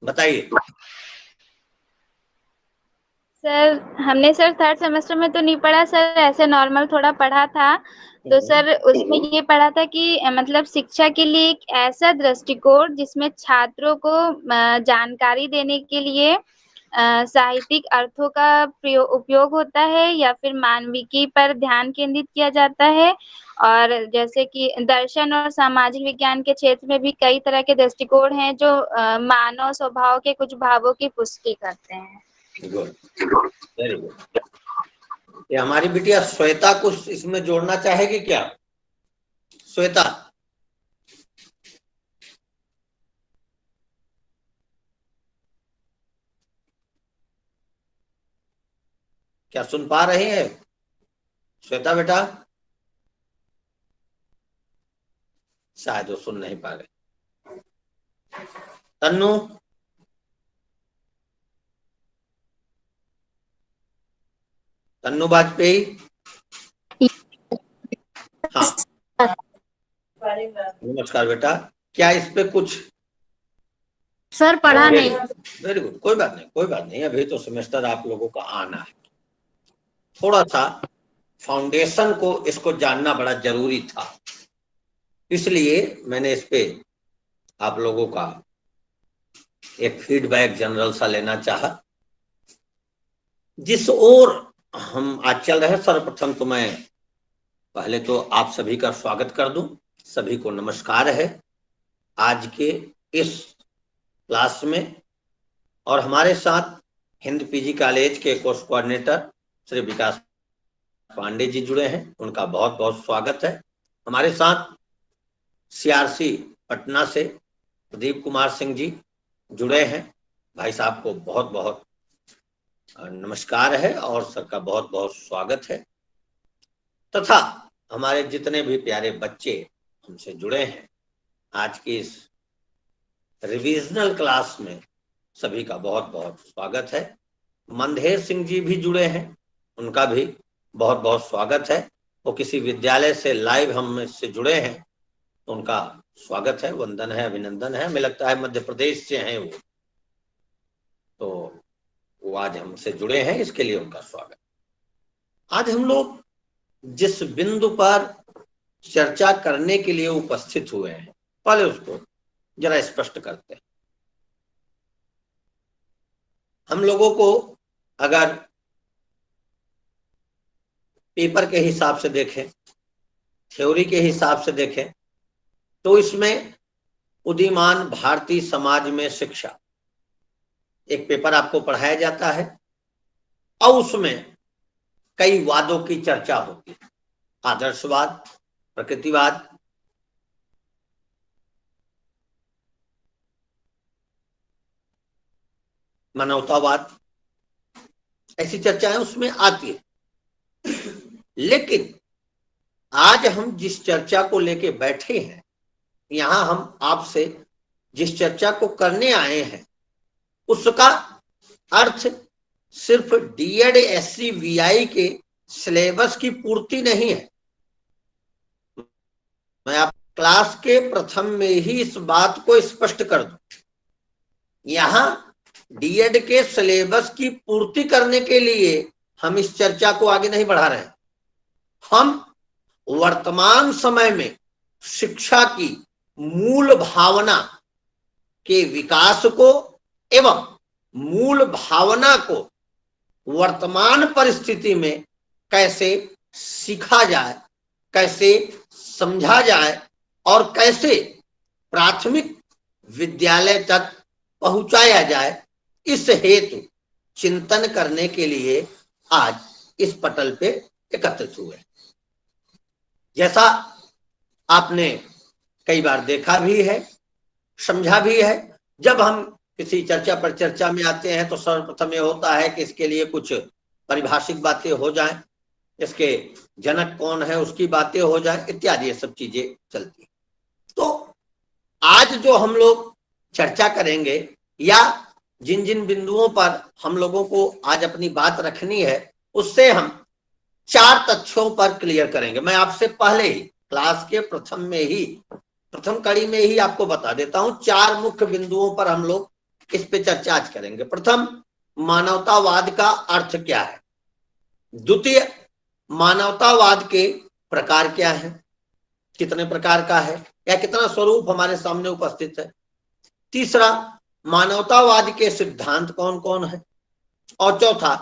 बताइए। सर हमने sir third semester में तो नहीं पढ़ा सर, ऐसे नॉर्मल थोड़ा पढ़ा था। तो सर उसमें ये पढ़ा था कि मतलब शिक्षा के लिए एक ऐसा दृष्टिकोण जिसमें छात्रों को जानकारी देने के लिए साहित्यिक अर्थों का उपयोग होता है या फिर मानविकी पर ध्यान केंद्रित किया जाता है। और जैसे कि दर्शन और सामाजिक विज्ञान के क्षेत्र में भी कई तरह के दृष्टिकोण हैं जो मानव स्वभाव के कुछ भावों की पुष्टि करते हैं। Good, very good. ये हमारी बिटिया श्वेता कुछ इसमें जोड़ना चाहेगी क्या? श्वेता, क्या सुन पा रही है श्वेता बेटा? शायद वो सुन नहीं पा रहे। तन्नू, तन्नू वाजपेयी, हाँ नमस्कार बेटा। क्या इस पे कुछ? सर पढ़ा नहीं। वेरी गुड, कोई बात नहीं, कोई बात नहीं, अभी तो सेमेस्टर आप लोगों का आना है। थोड़ा सा फाउंडेशन को इसको जानना बड़ा जरूरी था, इसलिए मैंने इस पे आप लोगों का एक फीडबैक जनरल सा लेना चाहा। जिस ओर हम आज चल रहे हैं, सर्वप्रथम तो मैं पहले तो आप सभी का स्वागत कर दूं। सभी को नमस्कार है आज के इस क्लास में। और हमारे साथ हिंद पीजी कॉलेज के कोर्स कोऑर्डिनेटर श्री विकास पांडे जी जुड़े हैं, उनका बहुत बहुत स्वागत है। हमारे साथ सीआरसी पटना से प्रदीप कुमार सिंह जी जुड़े हैं, भाई साहब को बहुत बहुत नमस्कार है और सबका बहुत बहुत स्वागत है। तथा हमारे जितने भी प्यारे बच्चे हमसे जुड़े हैं आज की इस रिविजनल क्लास में, सभी का बहुत बहुत स्वागत है। मंदेर सिंह जी भी जुड़े हैं, उनका भी बहुत बहुत स्वागत है। वो किसी विद्यालय से लाइव हम से जुड़े हैं, तो उनका स्वागत है, वंदन है, अभिनंदन है। हमें लगता है मध्य प्रदेश से हैं वो, तो वो आज हमसे जुड़े हैं, इसके लिए उनका स्वागत। आज हम लोग जिस बिंदु पर चर्चा करने के लिए उपस्थित हुए हैं, पहले उसको जरा स्पष्ट करते हैं। हम लोगों को अगर पेपर के हिसाब से देखें, थ्योरी के हिसाब से देखें, तो इसमें उदीयमान भारतीय समाज में शिक्षा एक पेपर आपको पढ़ाया जाता है और उसमें कई वादों की चर्चा होती है। आदर्शवाद, प्रकृतिवाद, मानवतावाद, ऐसी चर्चाएं उसमें आती है। लेकिन आज हम जिस चर्चा को लेके बैठे हैं, यहां हम आपसे जिस चर्चा को करने आए हैं, उसका अर्थ सिर्फ डीएड एससी वीआई के सिलेबस की पूर्ति नहीं है। मैं आप क्लास के प्रथम में ही इस बात को स्पष्ट कर दूं, यहां डीएड के सिलेबस की पूर्ति करने के लिए हम इस चर्चा को आगे नहीं बढ़ा रहे हैं। हम वर्तमान समय में शिक्षा की मूल भावना के विकास को एवं मूल भावना को वर्तमान परिस्थिति में कैसे सीखा जाए, कैसे समझा जाए और कैसे प्राथमिक विद्यालय तक पहुंचाया जाए, इस हेतु चिंतन करने के लिए आज इस पटल पे एकत्रित हुए। जैसा आपने कई बार देखा भी है, समझा भी है, जब हम किसी चर्चा पर चर्चा में आते हैं तो सर्वप्रथम ये होता है कि इसके लिए कुछ परिभाषिक बातें हो जाएं, इसके जनक कौन है उसकी बातें हो जाए, इत्यादि ये सब चीजें चलती हैं। तो आज जो हम लोग चर्चा करेंगे या जिन जिन बिंदुओं पर हम लोगों को आज अपनी बात रखनी है, उससे हम 4 तथ्यों पर क्लियर करेंगे। मैं आपसे पहले ही क्लास के प्रथम कड़ी में ही आपको बता देता हूं, 4 मुख्य बिंदुओं पर हम लोग इस पे चर्चा आज करेंगे। प्रथम, मानवतावाद का अर्थ क्या है। द्वितीय, मानवतावाद के प्रकार क्या है, कितने प्रकार का है या कितना स्वरूप हमारे सामने उपस्थित है। तीसरा, मानवतावाद के सिद्धांत कौन कौन है। और चौथा,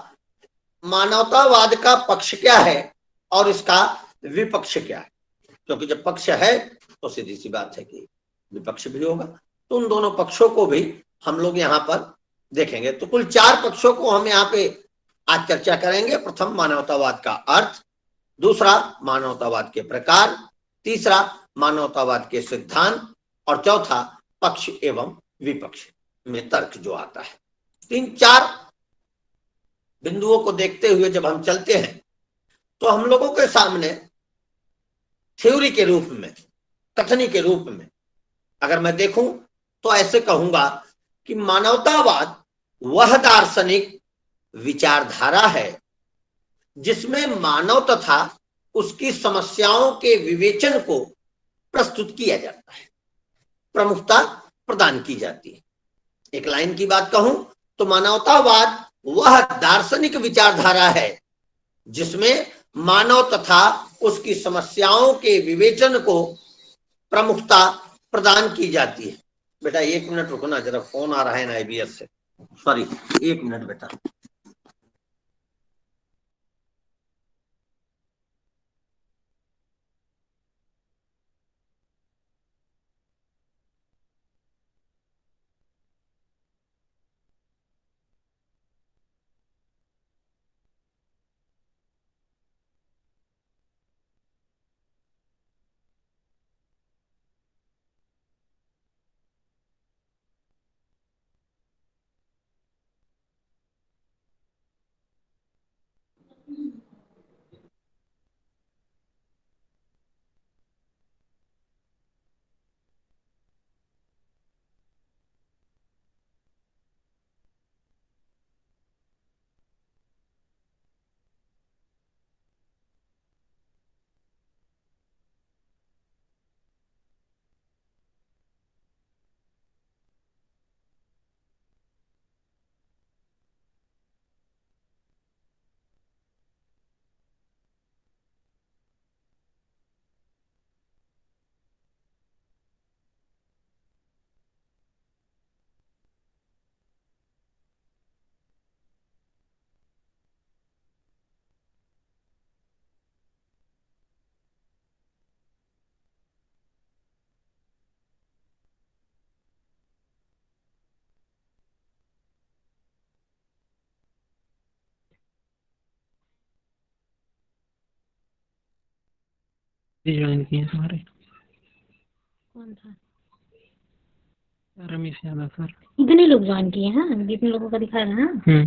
मानवतावाद का पक्ष क्या है और इसका विपक्ष क्या है, क्योंकि जब पक्ष है तो सीधी सी बात है कि विपक्ष भी होगा, तो उन दोनों पक्षों को भी हम लोग यहाँ पर देखेंगे। तो कुल 4 पक्षों को हम यहाँ पे आज चर्चा करेंगे। प्रथम, मानवतावाद का अर्थ। दूसरा, मानवतावाद के प्रकार। तीसरा, मानवतावाद के सिद्धांत। और चौथा, पक्ष एवं विपक्ष में तर्क जो आता है। 3-4 बिंदुओं को देखते हुए जब हम चलते हैं तो हम लोगों के सामने थ्योरी के रूप में, कथनी के रूप में अगर मैं देखूं तो ऐसे कहूंगा कि मानवतावाद वह दार्शनिक विचारधारा है जिसमें मानव तथा उसकी समस्याओं के विवेचन को प्रस्तुत किया जाता है, प्रमुखता प्रदान की जाती है। एक लाइन की बात कहूं तो मानवतावाद वह दार्शनिक विचारधारा है जिसमें मानव तथा उसकी समस्याओं के विवेचन को प्रमुखता प्रदान की जाती है। बेटा 1 मिनट रुको ना, जरा फोन आ रहा है ना आईबीएस से, सॉरी 1 मिनट बेटा। ज्वाइन किए हमारे कौन था? रमेश यादव सर। इतने लोग ज्वाइन किए हैं जितने लोगों का दिखा रहा है।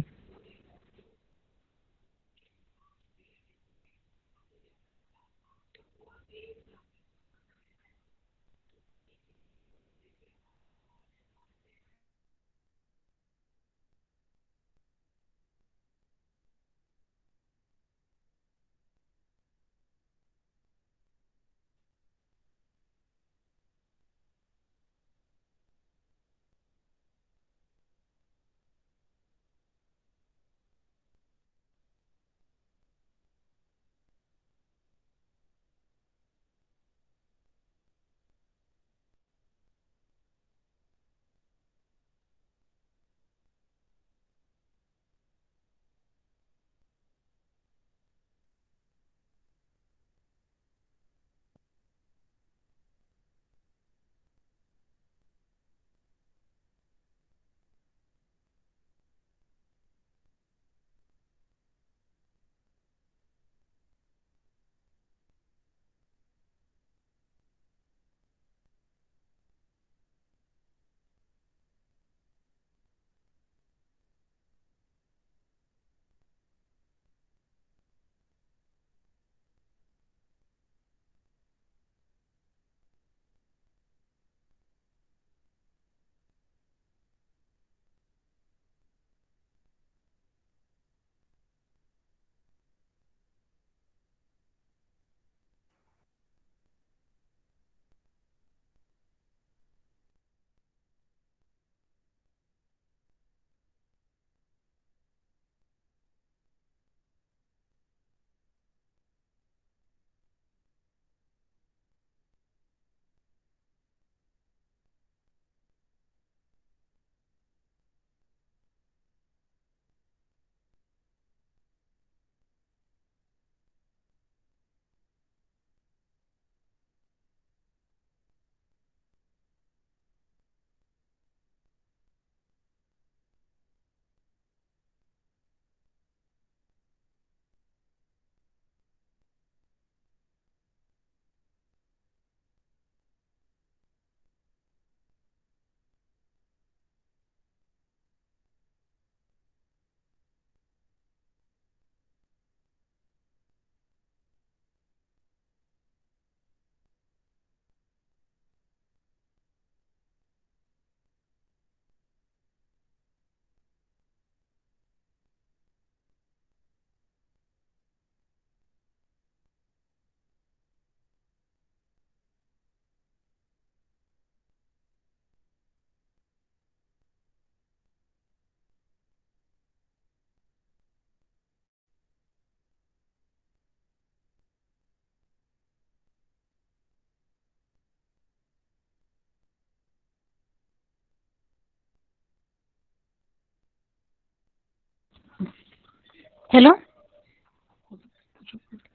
Hello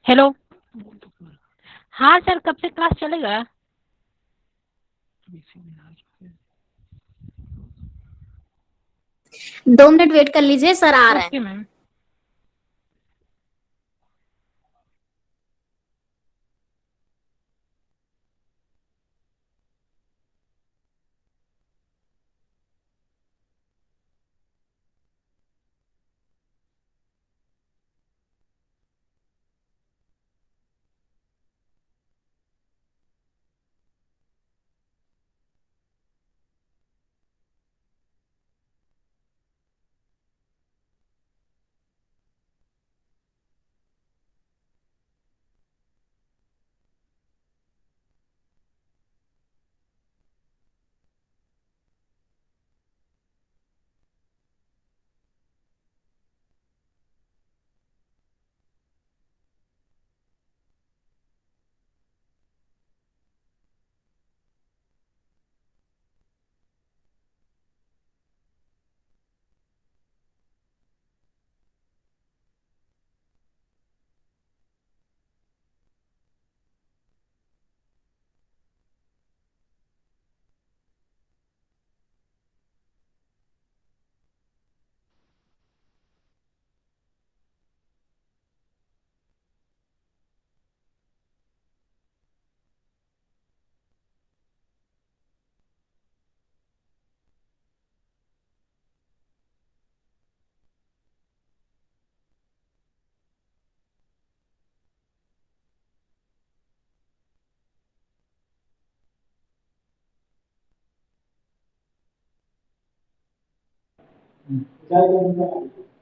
hello. हाँ सर, कब से क्लास चलेगा? 2 मिनट वेट कर लीजिए, सर आ रहे हैं। Okay ma'am.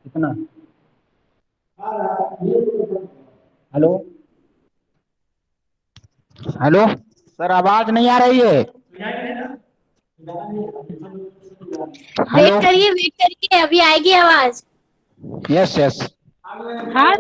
कितना? हेलो हेलो सर, आवाज नहीं आ रही है। हेलो। वेट करिए, अभी आएगी आवाज। Yes yes. हाँ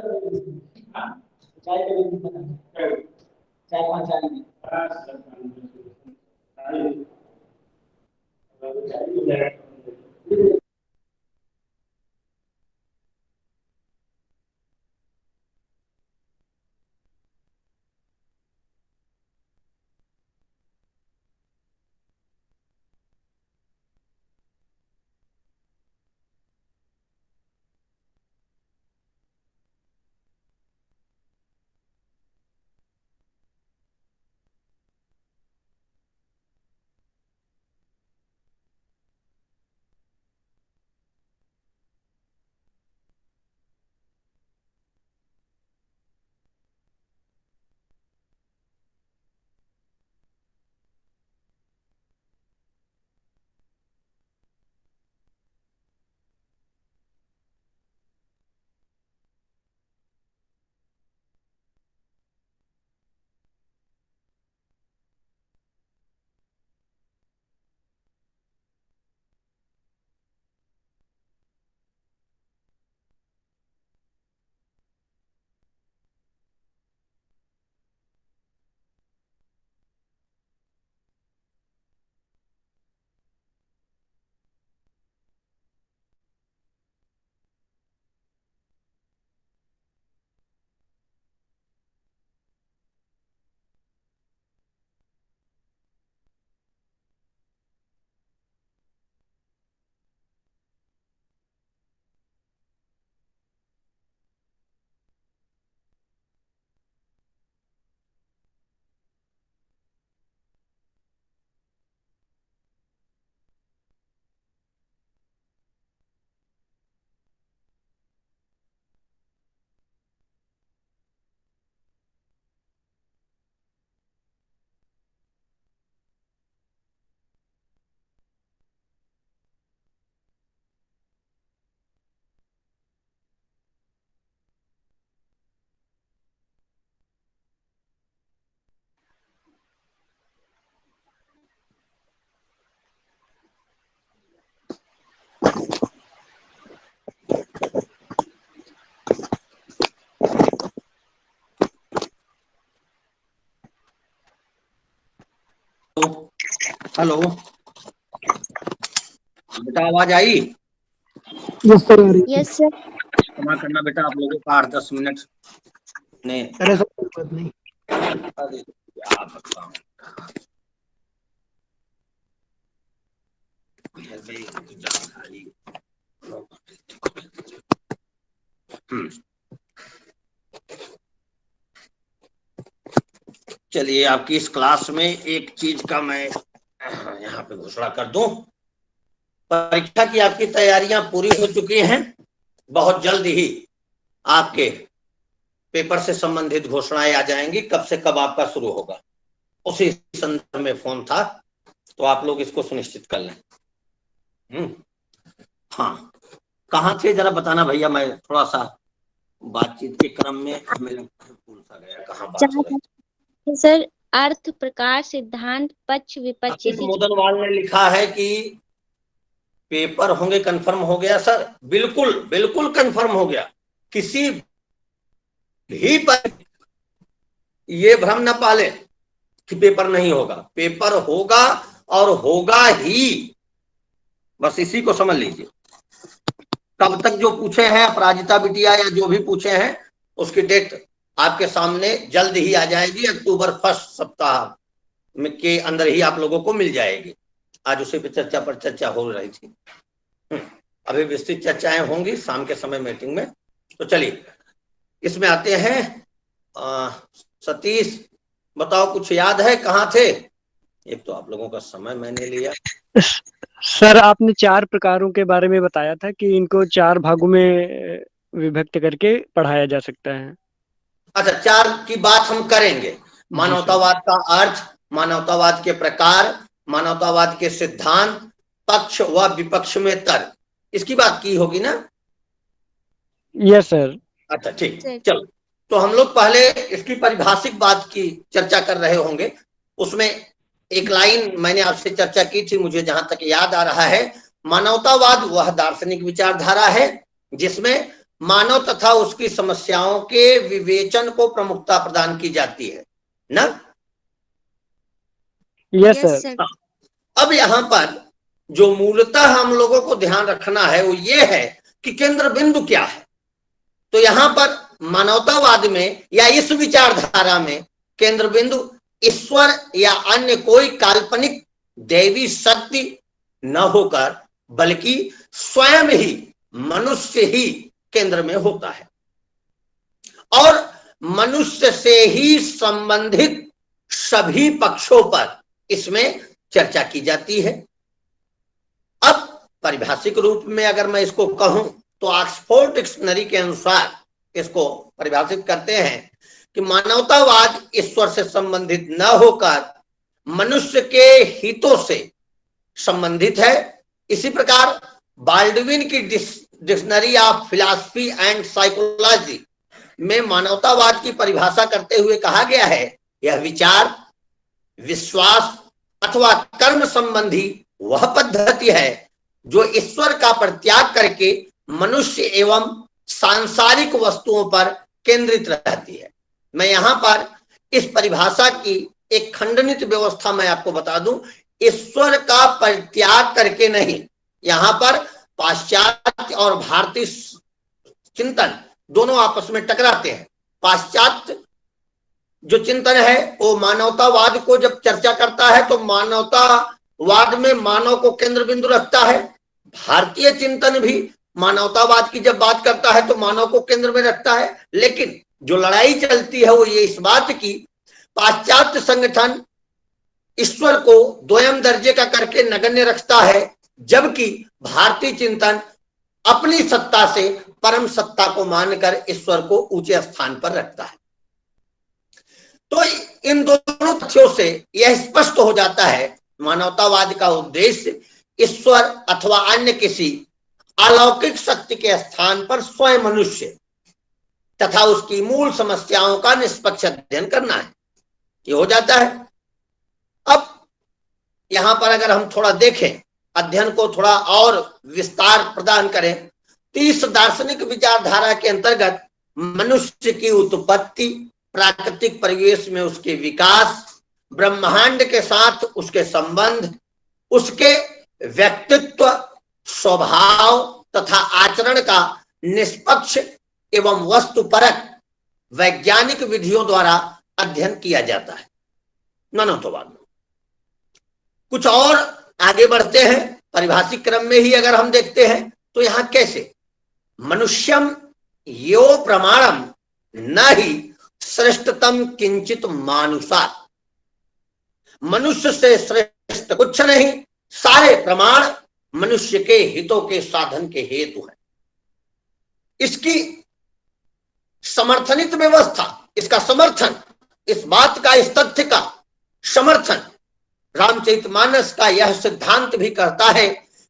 हेलो बेटा, आवाज आई? Yes sir. क्षमा करना बेटा, आप लोगों का 8-10 मिनट ने अरे सर कोई बात नहीं। अरे क्या बताऊं, चलिए आपकी इस क्लास में एक चीज का मैं यहाँ पे घोषणा कर दूं। परीक्षा की आपकी तैयारियां पूरी हो चुकी हैं। बहुत जल्द ही आपके पेपर से संबंधित घोषणाएं आ जाएंगी, कब से कब आपका शुरू होगा उसी संदर्भ में फोन था, तो आप लोग इसको सुनिश्चित कर लें। हाँ, कहाँ थे जरा बताना भैया, मैं थोड़ा सा बातचीत के क्रम में हमें लगता है भूल सा गया कहाँ बात हो रही। सर अर्थ, प्रकार, सिद्धांत, पक्ष, विपक्ष। मोदनवाल ने लिखा है कि पेपर होंगे, कंफर्म हो गया सर? बिल्कुल बिल्कुल कंफर्म हो गया। किसी भी पर ये भ्रम न पाले कि पेपर नहीं होगा, पेपर होगा और होगा ही, बस इसी को समझ लीजिए। कब तक जो पूछे हैं अपराजिता बिटिया या जो भी पूछे हैं उसकी डेट आपके सामने जल्द ही आ जाएगी। अक्टूबर 1 सप्ताह में के अंदर ही आप लोगों को मिल जाएगी। आज उसी पे चर्चा हो रही थी। अभी विस्तृत चर्चाएं होंगी शाम के समय मीटिंग में। तो चलिए इसमें आते हैं। सतीश बताओ, कुछ याद है? कहाँ थे? एक तो आप लोगों का समय मैंने लिया। सर आपने 4 प्रकारों के बारे में बताया था कि इनको 4 भागों में विभक्त करके पढ़ाया जा सकता है। अच्छा, 4 की बात हम करेंगे। मानवतावाद का अर्थ, मानवतावाद के प्रकार, मानवतावाद के सिद्धांत, पक्ष व विपक्ष में तर्क, इसकी बात की होगी ना? Yes sir. अच्छा ठीक, चलो तो हम लोग पहले इसकी पारिभाषिक बात की चर्चा कर रहे होंगे। उसमें एक लाइन मैंने आपसे चर्चा की थी, मुझे जहां तक याद आ रहा है, मानवतावाद वह दार्शनिक विचारधारा है जिसमें मानव तथा उसकी समस्याओं के विवेचन को प्रमुखता प्रदान की जाती है ना? Yes sir. अब यहाँ पर जो मूलतः हम लोगों को ध्यान रखना है वो ये है कि केंद्र बिंदु क्या है। तो यहाँ पर मानवतावाद में या इस विचारधारा में केंद्र बिंदु ईश्वर या अन्य कोई काल्पनिक दैवी शक्ति न होकर बल्कि स्वयं ही मनुष्य ही केंद्र में होता है और मनुष्य से ही संबंधित सभी पक्षों पर इसमें चर्चा की जाती है। अब पारिभाषिक रूप में अगर मैं इसको कहूं तो ऑक्सफोर्ड डिक्शनरी के अनुसार इसको परिभाषित करते हैं कि मानवतावाद ईश्वर से संबंधित न होकर मनुष्य के हितों से संबंधित है। इसी प्रकार बाल्डविन की dictionary of philosophy and psychology में मानवतावाद की परिभाषा करते हुए कहा गया है, यह विचार, विश्वास अथवा कर्म संबंधी वह पद्धति है जो ईश्वर का परित्याग करके मनुष्य एवं सांसारिक वस्तुओं पर केंद्रित रहती है। मैं यहाँ पर इस परिभाषा की एक खंडनित व्यवस्था मैं आपको बता दूं, ईश्वर का परित्याग करके नहीं। यहाँ पर पाश्चात्य और भारतीय चिंतन दोनों आपस में टकराते हैं। पाश्चात्य जो चिंतन है वो मानवतावाद को जब चर्चा करता है तो मानवतावाद में मानव को केंद्र बिंदु रखता है। भारतीय चिंतन भी मानवतावाद की जब बात करता है तो मानव को केंद्र में रखता है। लेकिन जो लड़ाई चलती है वो ये इस बात की, पाश्चात्य संगठन ईश्वर को द्वयम दर्जे का करके नगण्य रखता है, जबकि भारतीय चिंतन अपनी सत्ता से परम सत्ता को मानकर ईश्वर को ऊंचे स्थान पर रखता है। तो इन दोनों तथ्यों से यह स्पष्ट हो जाता है मानवतावाद का उद्देश्य ईश्वर अथवा अन्य किसी अलौकिक शक्ति के स्थान पर स्वयं मनुष्य तथा उसकी मूल समस्याओं का निष्पक्ष अध्ययन करना है। ये हो जाता है। अब यहां पर अगर हम थोड़ा देखें, अध्ययन को थोड़ा और विस्तार प्रदान करें, 30 दार्शनिक विचारधारा के अंतर्गत मनुष्य की उत्पत्ति, प्राकृतिक परिवेश में उसके विकास, ब्रह्मांड के साथ उसके संबंध, उसके व्यक्तित्व, स्वभाव तथा आचरण का निष्पक्ष एवं वस्तुपरक वैज्ञानिक विधियों द्वारा अध्ययन किया जाता है मानवतावाद में। कुछ और आगे बढ़ते हैं, पारिभाषिक क्रम में ही अगर हम देखते हैं तो यहां कैसे मनुष्यम यो प्रमाणम न ही श्रेष्ठतम किंचित मानुषात्, मनुष्य से श्रेष्ठ कुछ नहीं, सारे प्रमाण मनुष्य के हितों के साधन के हेतु है। इसकी समर्थनित व्यवस्था, इसका समर्थन, इस बात का, इस तथ्य का समर्थन रामचरितमानस का यह सिद्धांत भी करता है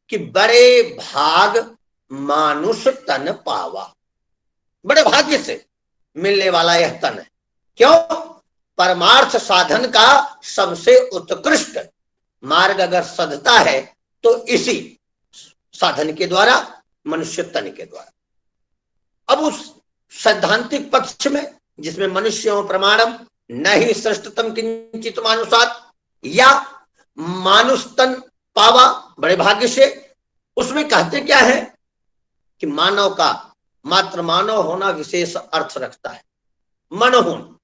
कि बड़े भाग मानुष तन पावा, बड़े भाग्य से मिलने वाला यह तन है। क्यों? परमार्थ साधन का सबसे उत्कृष्ट मार्ग अगर सधता है तो इसी साधन के द्वारा, मनुष्य तन के द्वारा। अब उस सैद्धांतिक पक्ष में जिसमें मनुष्यों प्रमाणम न ही श्रेष्ठतम किंचित मानुषात् या मानुष तन पावा, बड़े भाग्य से, उसमें कहते क्या है कि मानव का, मात्र मानव होना विशेष अर्थ रखता है। मनोहून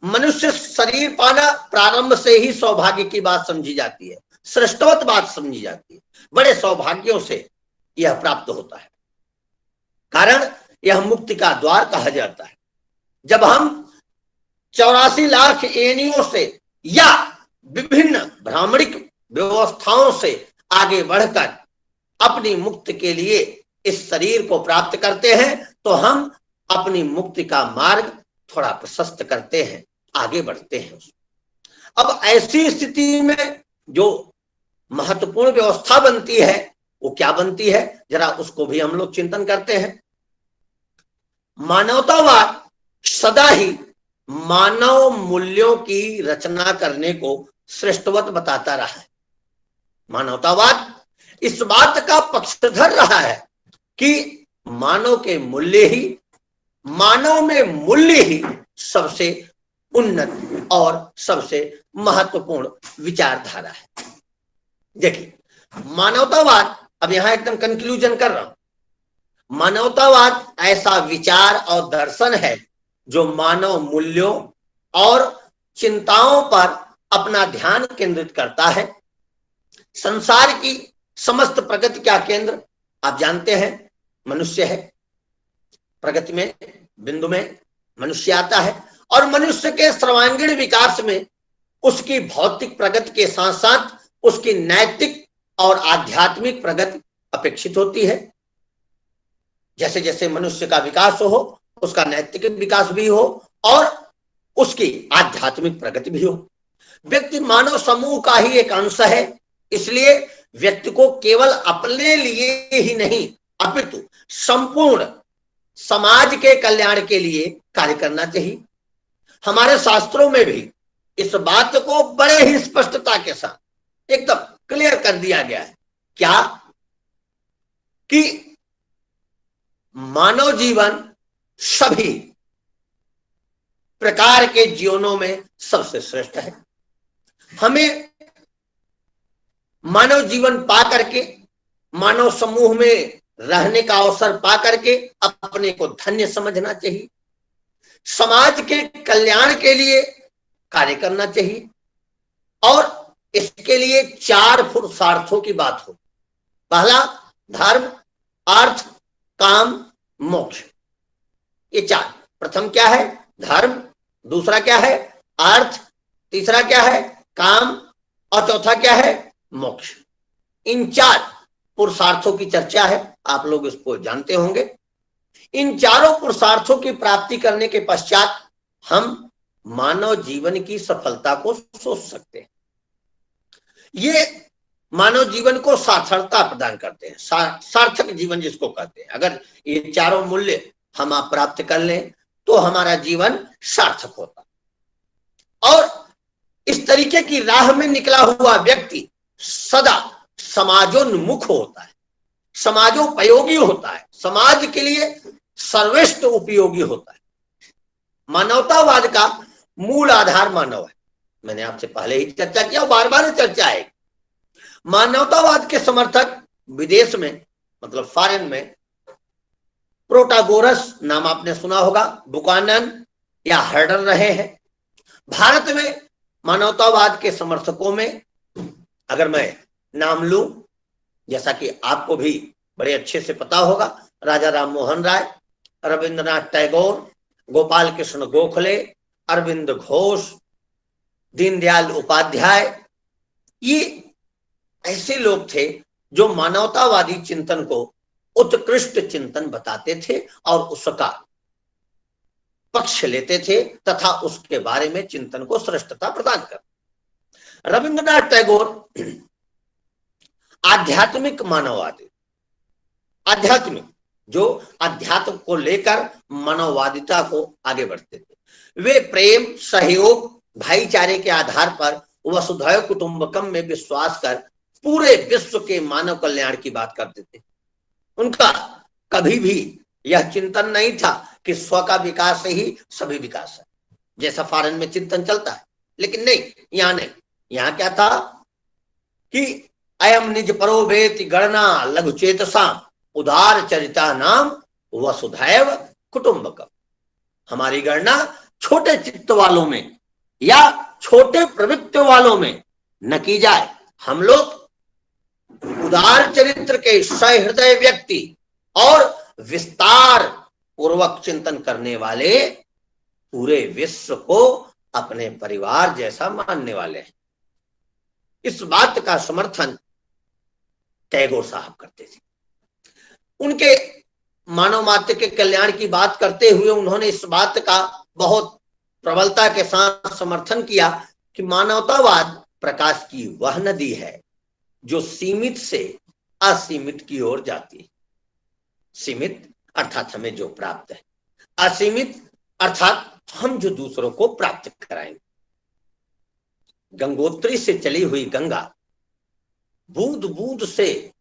मनुष्य शरीर पाना प्रारंभ से ही सौभाग्य की बात समझी जाती है, श्रेष्ठवत बात समझी जाती है। बड़े सौभाग्यों से यह प्राप्त होता है, कारण यह मुक्ति का द्वार कहा जाता है। जब हम 84 लाख योनियों से या विभिन्न ब्राह्मणिक व्यवस्थाओं से आगे बढ़कर अपनी मुक्ति के लिए इस शरीर को प्राप्त करते हैं तो हम अपनी मुक्ति का मार्ग थोड़ा प्रशस्त करते हैं, आगे बढ़ते हैं। अब ऐसी स्थिति में जो महत्वपूर्ण व्यवस्था बनती है वो क्या बनती है, जरा उसको भी हम लोग चिंतन करते हैं। मानवतावाद सदा ही मानव मूल्यों की रचना करने को श्रेष्ठवत बताता रहा है। मानवतावाद इस बात का पक्षधर रहा है कि मानव के मूल्य ही, मानव में मूल्य ही सबसे उन्नत और सबसे महत्वपूर्ण विचारधारा है। देखिए मानवतावाद, अब यहां एकदम कंक्लूजन कर रहा हूं, मानवतावाद ऐसा विचार और दर्शन है जो मानव मूल्यों और चिंताओं पर अपना ध्यान केंद्रित करता है। संसार की समस्त प्रगति का केंद्र आप जानते हैं मनुष्य है। प्रगति में, बिंदु में मनुष्य आता है और मनुष्य के सर्वांगीण विकास में उसकी भौतिक प्रगति के साथ साथ उसकी नैतिक और आध्यात्मिक प्रगति अपेक्षित होती है। जैसे जैसे मनुष्य का विकास हो उसका नैतिक विकास भी हो और उसकी आध्यात्मिक प्रगति भी हो। व्यक्ति मानव समूह का ही एक अंश है, इसलिए व्यक्ति को केवल अपने लिए ही नहीं अपितु संपूर्ण समाज के कल्याण के लिए कार्य करना चाहिए। हमारे शास्त्रों में भी इस बात को बड़े ही स्पष्टता के साथ एकदम क्लियर कर दिया गया है। क्या? कि मानव जीवन सभी प्रकार के जीवनों में सबसे श्रेष्ठ है। हमें मानव जीवन पा करके, मानव समूह में रहने का अवसर पा करके अपने को धन्य समझना चाहिए। समाज के कल्याण के लिए कार्य करना चाहिए और इसके लिए 4 पुरुषार्थों की बात हो। पहला धर्म, अर्थ, काम, मोक्ष, ये 4। प्रथम क्या है? धर्म। दूसरा क्या है? अर्थ। तीसरा क्या है? काम। और चौथा क्या है? मोक्ष। इन 4 पुरुषार्थों की चर्चा है, आप लोग इसको जानते होंगे। इन चारों पुरुषार्थों की प्राप्ति करने के पश्चात हम मानव जीवन की सफलता को सोच सकते हैं। ये मानव जीवन को सार्थकता प्रदान करते हैं, सार्थक जीवन जिसको कहते हैं। अगर ये चारों मूल्य हम आप प्राप्त कर लें तो हमारा जीवन सार्थक होता। और इस तरीके की राह में निकला हुआ व्यक्ति सदा समाजोन्मुख होता है, समाजोपयोगी होता है, समाज के लिए सर्वश्रेष्ठ उपयोगी होता है। मानवतावाद का मूल आधार मानव है। मैंने आपसे पहले ही चर्चा किया, बार बार चर्चा है। मानवतावाद के समर्थक विदेश में, मतलब फॉरेन में, प्रोटागोरस नाम आपने सुना होगा, बुकानन या हर्डर रहे हैं। भारत में मानवतावाद के समर्थकों में अगर मैं नाम लूं, जैसा कि आपको भी बड़े अच्छे से पता होगा, राजा राम मोहन राय, रविंद्रनाथ टैगोर, गोपाल कृष्ण गोखले, अरविंद घोष, दीनदयाल उपाध्याय, ये ऐसे लोग थे जो मानवतावादी चिंतन को उत्कृष्ट चिंतन बताते थे और उसका पक्ष लेते थे तथा उसके बारे में चिंतन को श्रेष्ठता प्रदान कर। रविंद्रनाथ टैगोर आध्यात्मिक मानववादी, आध्यात्मिक जो अध्यात्म को लेकर मानववादिता को आगे बढ़ते थे। वे प्रेम, सहयोग, भाईचारे के आधार पर वसुधैव कुटुंबकम में विश्वास कर पूरे विश्व के मानव कल्याण की बात करते थे। उनका कभी भी यह चिंतन नहीं था कि स्व का विकास ही सभी विकास है, जैसा फॉरेन में चिंतन चलता है, लेकिन नहीं, यहां नहीं। यहां क्या था कि अयम निज परो वेति गणना लघु चेतसाम उदार चरिता नाम वसुधैव कुटुंबकम। हमारी गणना छोटे चित्त वालों में या छोटे प्रवृत्ति वालों में न की जाए। हम लोग उदार चरित्र के सहृदय व्यक्ति और विस्तार पूर्वक चिंतन करने वाले पूरे विश्व को अपने परिवार जैसा मानने वाले हैं। इस बात का समर्थन टैगोर साहब करते थे। उनके मानव मात्र के कल्याण की बात करते हुए उन्होंने इस बात का बहुत प्रबलता के साथ समर्थन किया कि मानवतावाद प्रकाश की वह नदी है जो सीमित से असीमित की ओर जाती है। सीमित अर्थात हमें जो प्राप्त है, असीमित अर्थात हम जो दूसरों को प्राप्त कराएंगे। गंगोत्री से चली हुई गंगा, बूंद बूंद से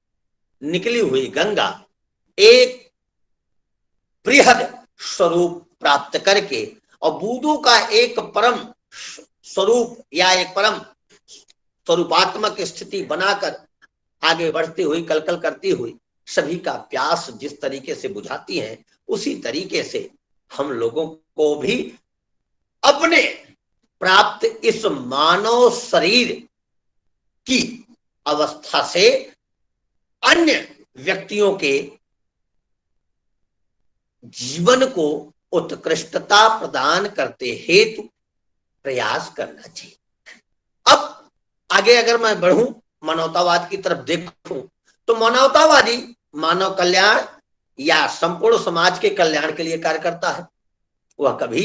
निकली हुई गंगा एक बृहद स्वरूप प्राप्त करके और बूंदों का एक परम स्वरूप या एक परम स्वरूपात्मक स्थिति बनाकर आगे बढ़ती हुई, कलकल करती हुई सभी का प्यास जिस तरीके से बुझाती है, उसी तरीके से हम लोगों को भी अपने प्राप्त इस मानव शरीर की अवस्था से अन्य व्यक्तियों के जीवन को उत्कृष्टता प्रदान करते हेतु प्रयास करना चाहिए। अब आगे अगर मैं बढ़ूं, मानवतावाद की तरफ देखूं, तो मानवतावादी मानव कल्याण या संपूर्ण समाज के कल्याण के लिए कार्य करता है। वह कभी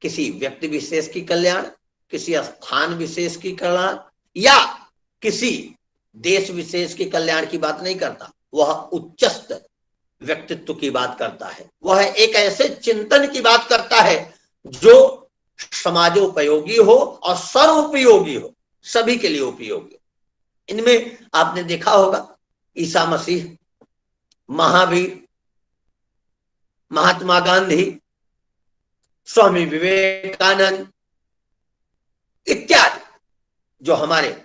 किसी व्यक्ति विशेष की कल्याण, किसी स्थान विशेष की कल्याण या किसी देश विशेष के कल्याण की बात नहीं करता। वह उच्चस्त व्यक्तित्व की बात करता है। वह एक ऐसे चिंतन की बात करता है जो समाजोपयोगी हो और सर्वोपयोगी हो, सभी के लिए उपयोगी। इनमें आपने देखा होगा ईसा मसीह, महावीर, महात्मा गांधी, स्वामी विवेकानंद इत्यादि जो हमारे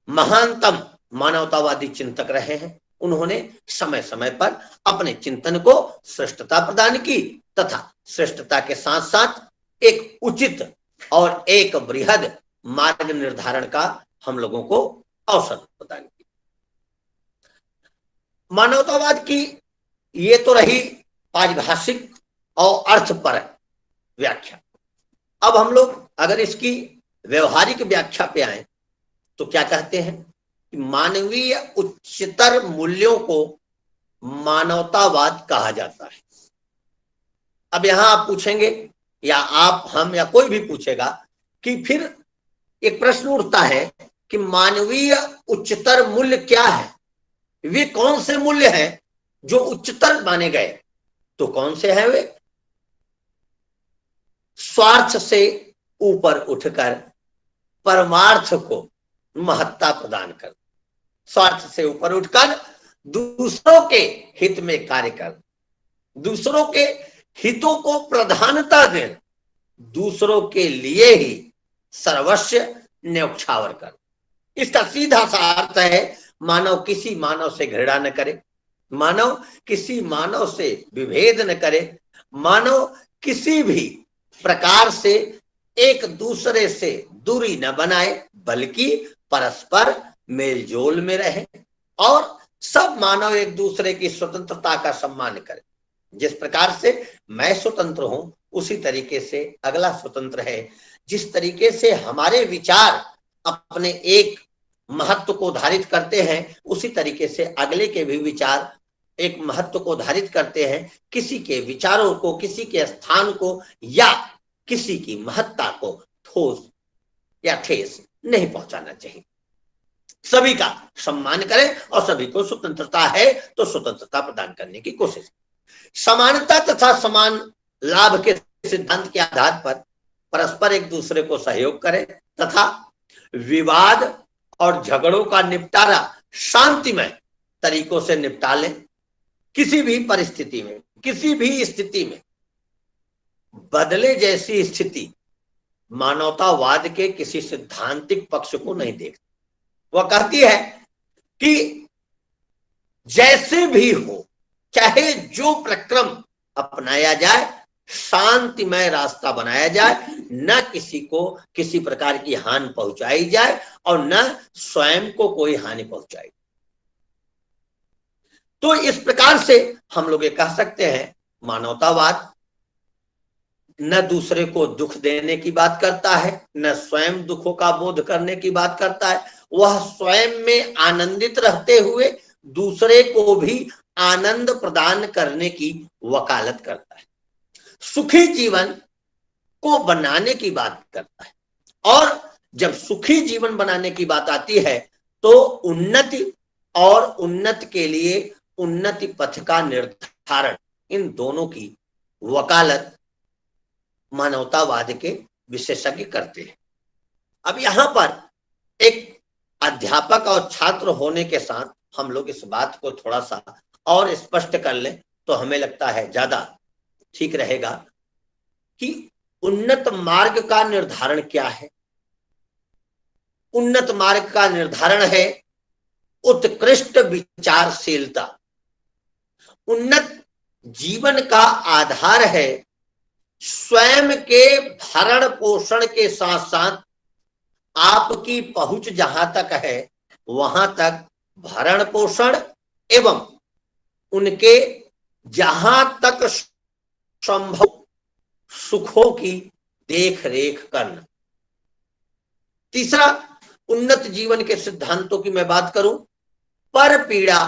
महानतम मानवतावादी चिंतक रहे हैं, उन्होंने समय समय पर अपने चिंतन को श्रेष्ठता प्रदान की तथा श्रेष्ठता के साथ साथ एक उचित और एक बृहद मार्ग निर्धारण का हम लोगों को अवसर प्रदान किया। मानवतावाद की ये तो रही पारिभाषिक और अर्थपर व्याख्या। अब हम लोग अगर इसकी व्यवहारिक व्याख्या पे आए तो क्या कहते हैं कि मानवीय उच्चतर मूल्यों को मानवतावाद कहा जाता है। अब यहां आप पूछेंगे या आप, हम या कोई भी पूछेगा कि फिर एक प्रश्न उठता है कि मानवीय उच्चतर मूल्य क्या है, वे कौन से मूल्य हैं जो उच्चतर माने गए? तो कौन से हैं वे? स्वार्थ से ऊपर उठकर परमार्थ को महत्ता प्रदान कर, स्वार्थ से ऊपर उठकर दूसरों के हित में कार्य कर, दूसरों के हितों को प्रधानता देना, दूसरों के लिए ही सर्वस्व न्यौछावर कर। इसका सीधा सा अर्थ है मानव किसी मानव से घृणा न करे, मानव किसी मानव से विभेद न करे, मानव किसी भी प्रकार से एक दूसरे से दूरी न बनाए, बल्कि परस्पर मेलजोल में रहे और सब मानव एक दूसरे की स्वतंत्रता का सम्मान करे। जिस प्रकार से मैं स्वतंत्र हूं, उसी तरीके से अगला स्वतंत्र है। जिस तरीके से हमारे विचार अपने एक महत्व को धारित करते हैं, उसी तरीके से अगले के भी विचार एक महत्व को धारित करते हैं। किसी के विचारों को, किसी के स्थान को या किसी की महत्ता को ठोस या ठेस नहीं पहुंचाना चाहिए। सभी का सम्मान करें और सभी को स्वतंत्रता है तो स्वतंत्रता प्रदान करने की कोशिश। समानता तथा समान लाभ के सिद्धांत के आधार पर परस्पर एक दूसरे को सहयोग करें तथा विवाद और झगड़ों का निपटारा शांतिमय तरीकों से निपटा लें। किसी भी परिस्थिति में, किसी भी स्थिति में बदले जैसी स्थिति मानवतावाद के किसी सिद्धांतिक पक्ष को नहीं देखती। वह कहती है कि जैसे भी हो, चाहे जो प्रक्रम अपनाया जाए, शांतिमय रास्ता बनाया जाए, न किसी को किसी प्रकार की हानि पहुंचाई जाए और न स्वयं को कोई हानि पहुंचाई। तो इस प्रकार से हम लोग ये कह सकते हैं, मानवतावाद न दूसरे को दुख देने की बात करता है, न स्वयं दुखों का बोध करने की बात करता है। वह स्वयं में आनंदित रहते हुए दूसरे को भी आनंद प्रदान करने की वकालत करता है। सुखी जीवन को बनाने की बात करता है और जब सुखी जीवन बनाने की बात आती है तो उन्नति और उन्नति के लिए उन्नति पथ का निर्धारण, इन दोनों की वकालत मानवतावाद के विशेषज्ञ करते हैं। अब यहां पर एक अध्यापक और छात्र होने के साथ हम लोग इस बात को थोड़ा सा और स्पष्ट कर लें तो हमें लगता है ज्यादा ठीक रहेगा कि उन्नत मार्ग का निर्धारण क्या है। उन्नत मार्ग का निर्धारण है उत्कृष्ट विचारशीलता। उन्नत जीवन का आधार है स्वयं के भरण पोषण के साथ साथ आपकी पहुंच जहां तक है वहां तक भरण पोषण एवं उनके जहां तक संभव सुखों की देख रेख करना। तीसरा, उन्नत जीवन के सिद्धांतों की मैं बात करूं, पर पीड़ा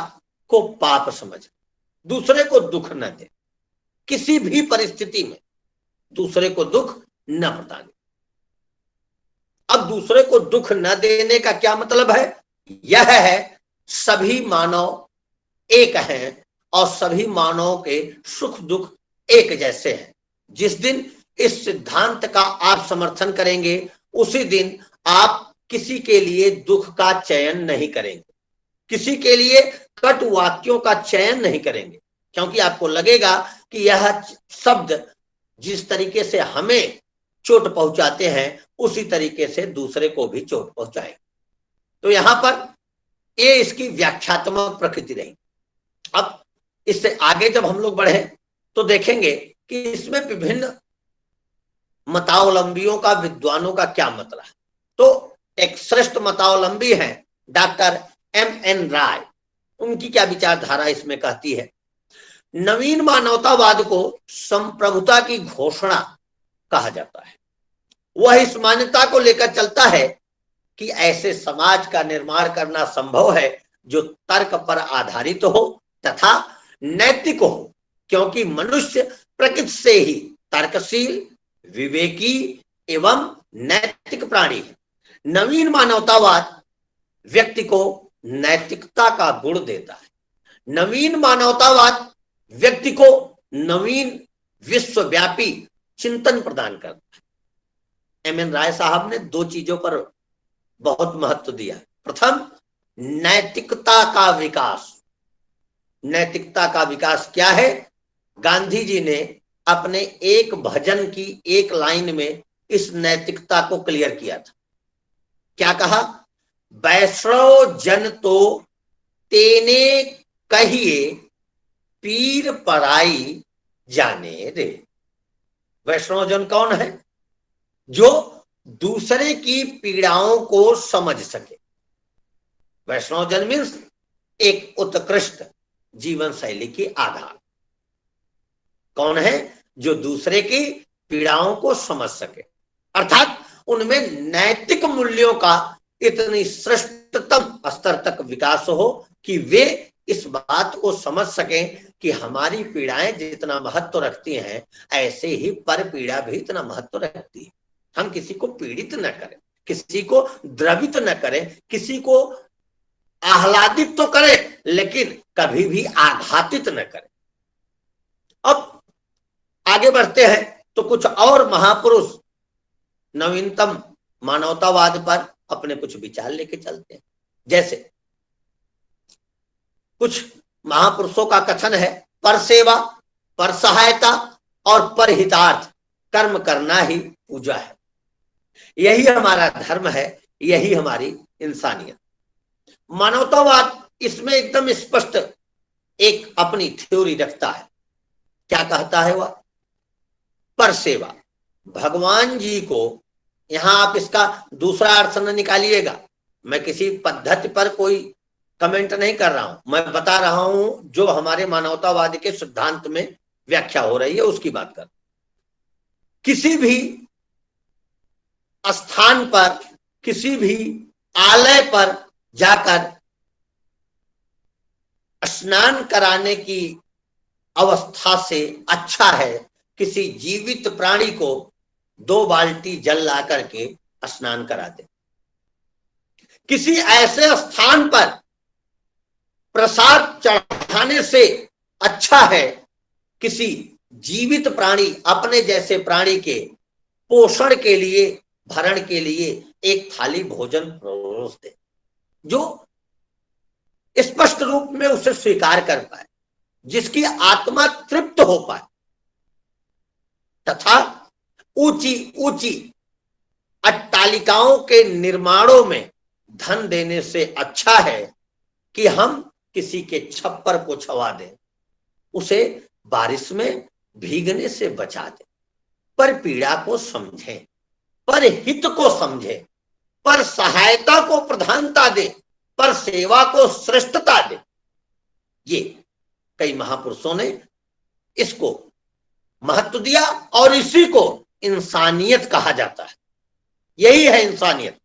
को पाप समझ, दूसरे को दुख न दे, किसी भी परिस्थिति में दूसरे को दुख न प्रदान। अब दूसरे को दुख न देने का क्या मतलब है? यह है सभी मानव एक हैं और सभी मानवों के सुख दुख एक जैसे हैं। जिस दिन इस सिद्धांत का आप समर्थन करेंगे उसी दिन आप किसी के लिए दुख का चयन नहीं करेंगे, किसी के लिए कटु वाक्यों का चयन नहीं करेंगे, क्योंकि आपको लगेगा कि यह शब्द जिस तरीके से हमें चोट पहुंचाते हैं उसी तरीके से दूसरे को भी चोट पहुंचाए। तो यहां पर ये इसकी व्याख्यात्मक प्रकृति रही। अब इससे आगे जब हम लोग बढ़े तो देखेंगे कि इसमें विभिन्न मतावलंबियों का, विद्वानों का क्या मतलब है। तो एक श्रेष्ठ मतावलंबी हैं डॉक्टर M.N. राय। उनकी क्या विचारधारा इसमें कहती है? नवीन मानवतावाद को संप्रभुता की घोषणा कहा जाता है। वह इस मान्यता को लेकर चलता है कि ऐसे समाज का निर्माण करना संभव है जो तर्क पर आधारित हो तथा नैतिक हो, क्योंकि मनुष्य प्रकृति से ही तर्कशील, विवेकी एवं नैतिक प्राणी है। नवीन मानवतावाद व्यक्ति को नैतिकता का गुण देता है। नवीन मानवतावाद व्यक्ति को नवीन विश्वव्यापी चिंतन प्रदान करता है। M.N. राय साहब ने दो चीजों पर बहुत महत्व दिया। प्रथम, नैतिकता का विकास। नैतिकता का विकास क्या है? गांधी जी ने अपने एक भजन की एक लाइन में इस नैतिकता को क्लियर किया था। क्या कहा? वैष्णव जन तो तेने कहिए पीर पराई जाने रे। वैष्णवजन कौन है? जो दूसरे की पीड़ाओं को समझ सके। वैष्णवजन मीन्स एक उत्कृष्ट जीवन शैली की आधार। कौन है? जो दूसरे की पीड़ाओं को समझ सके, अर्थात उनमें नैतिक मूल्यों का इतनी श्रेष्ठतम स्तर तक विकास हो कि वे इस बात को समझ सकें कि हमारी पीड़ाएं जितना महत्व रखती हैं, ऐसे ही पर पीड़ा भी इतना महत्व रखती है। हम किसी को पीड़ित न करें, किसी को द्रवित न करें, किसी को आह्लादित तो करें लेकिन कभी भी आघातित न करें। अब आगे बढ़ते हैं तो कुछ और महापुरुष नवीनतम मानवतावाद पर अपने कुछ विचार लेके चलते हैं। जैसे कुछ महापुरुषों का कथन है, पर सेवा, पर सहायता और पर हितार्थ कर्म करना ही पूजा है। यही हमारा धर्म है, यही हमारी इंसानियत। मानवतावाद इसमें एकदम स्पष्ट एक अपनी थ्योरी रखता है। क्या कहता है वह? पर सेवा। भगवान जी को, यहां आप इसका दूसरा अर्थ न निकालिएगा, मैं किसी पद्धति पर कोई कमेंट नहीं कर रहा हूं, मैं बता रहा हूं जो हमारे मानवतावाद के सिद्धांत में व्याख्या हो रही है उसकी बात कर। किसी भी स्थान पर, किसी भी आलय पर जाकर स्नान कराने की अवस्था से अच्छा है किसी जीवित प्राणी को 2 बाल्टी जल ला करके स्नान करा दे। किसी ऐसे स्थान पर प्रसाद चढ़ाने से अच्छा है किसी जीवित प्राणी, अपने जैसे प्राणी के पोषण के लिए, भरण के लिए एक थाली भोजन परोस दे, जो स्पष्ट रूप में उसे स्वीकार कर पाए, जिसकी आत्मा तृप्त हो पाए। तथा ऊंची ऊंची अट्टालिकाओं के निर्माणों में धन देने से अच्छा है कि हम किसी के छप्पर को छवा दें, उसे बारिश में भीगने से बचा दें, पर पीड़ा को समझें, पर हित को समझें, पर सहायता को प्रधानता दें, पर सेवा को श्रेष्ठता दें। ये कई महापुरुषों ने इसको महत्व दिया और इसी को इंसानियत कहा जाता है। यही है इंसानियत,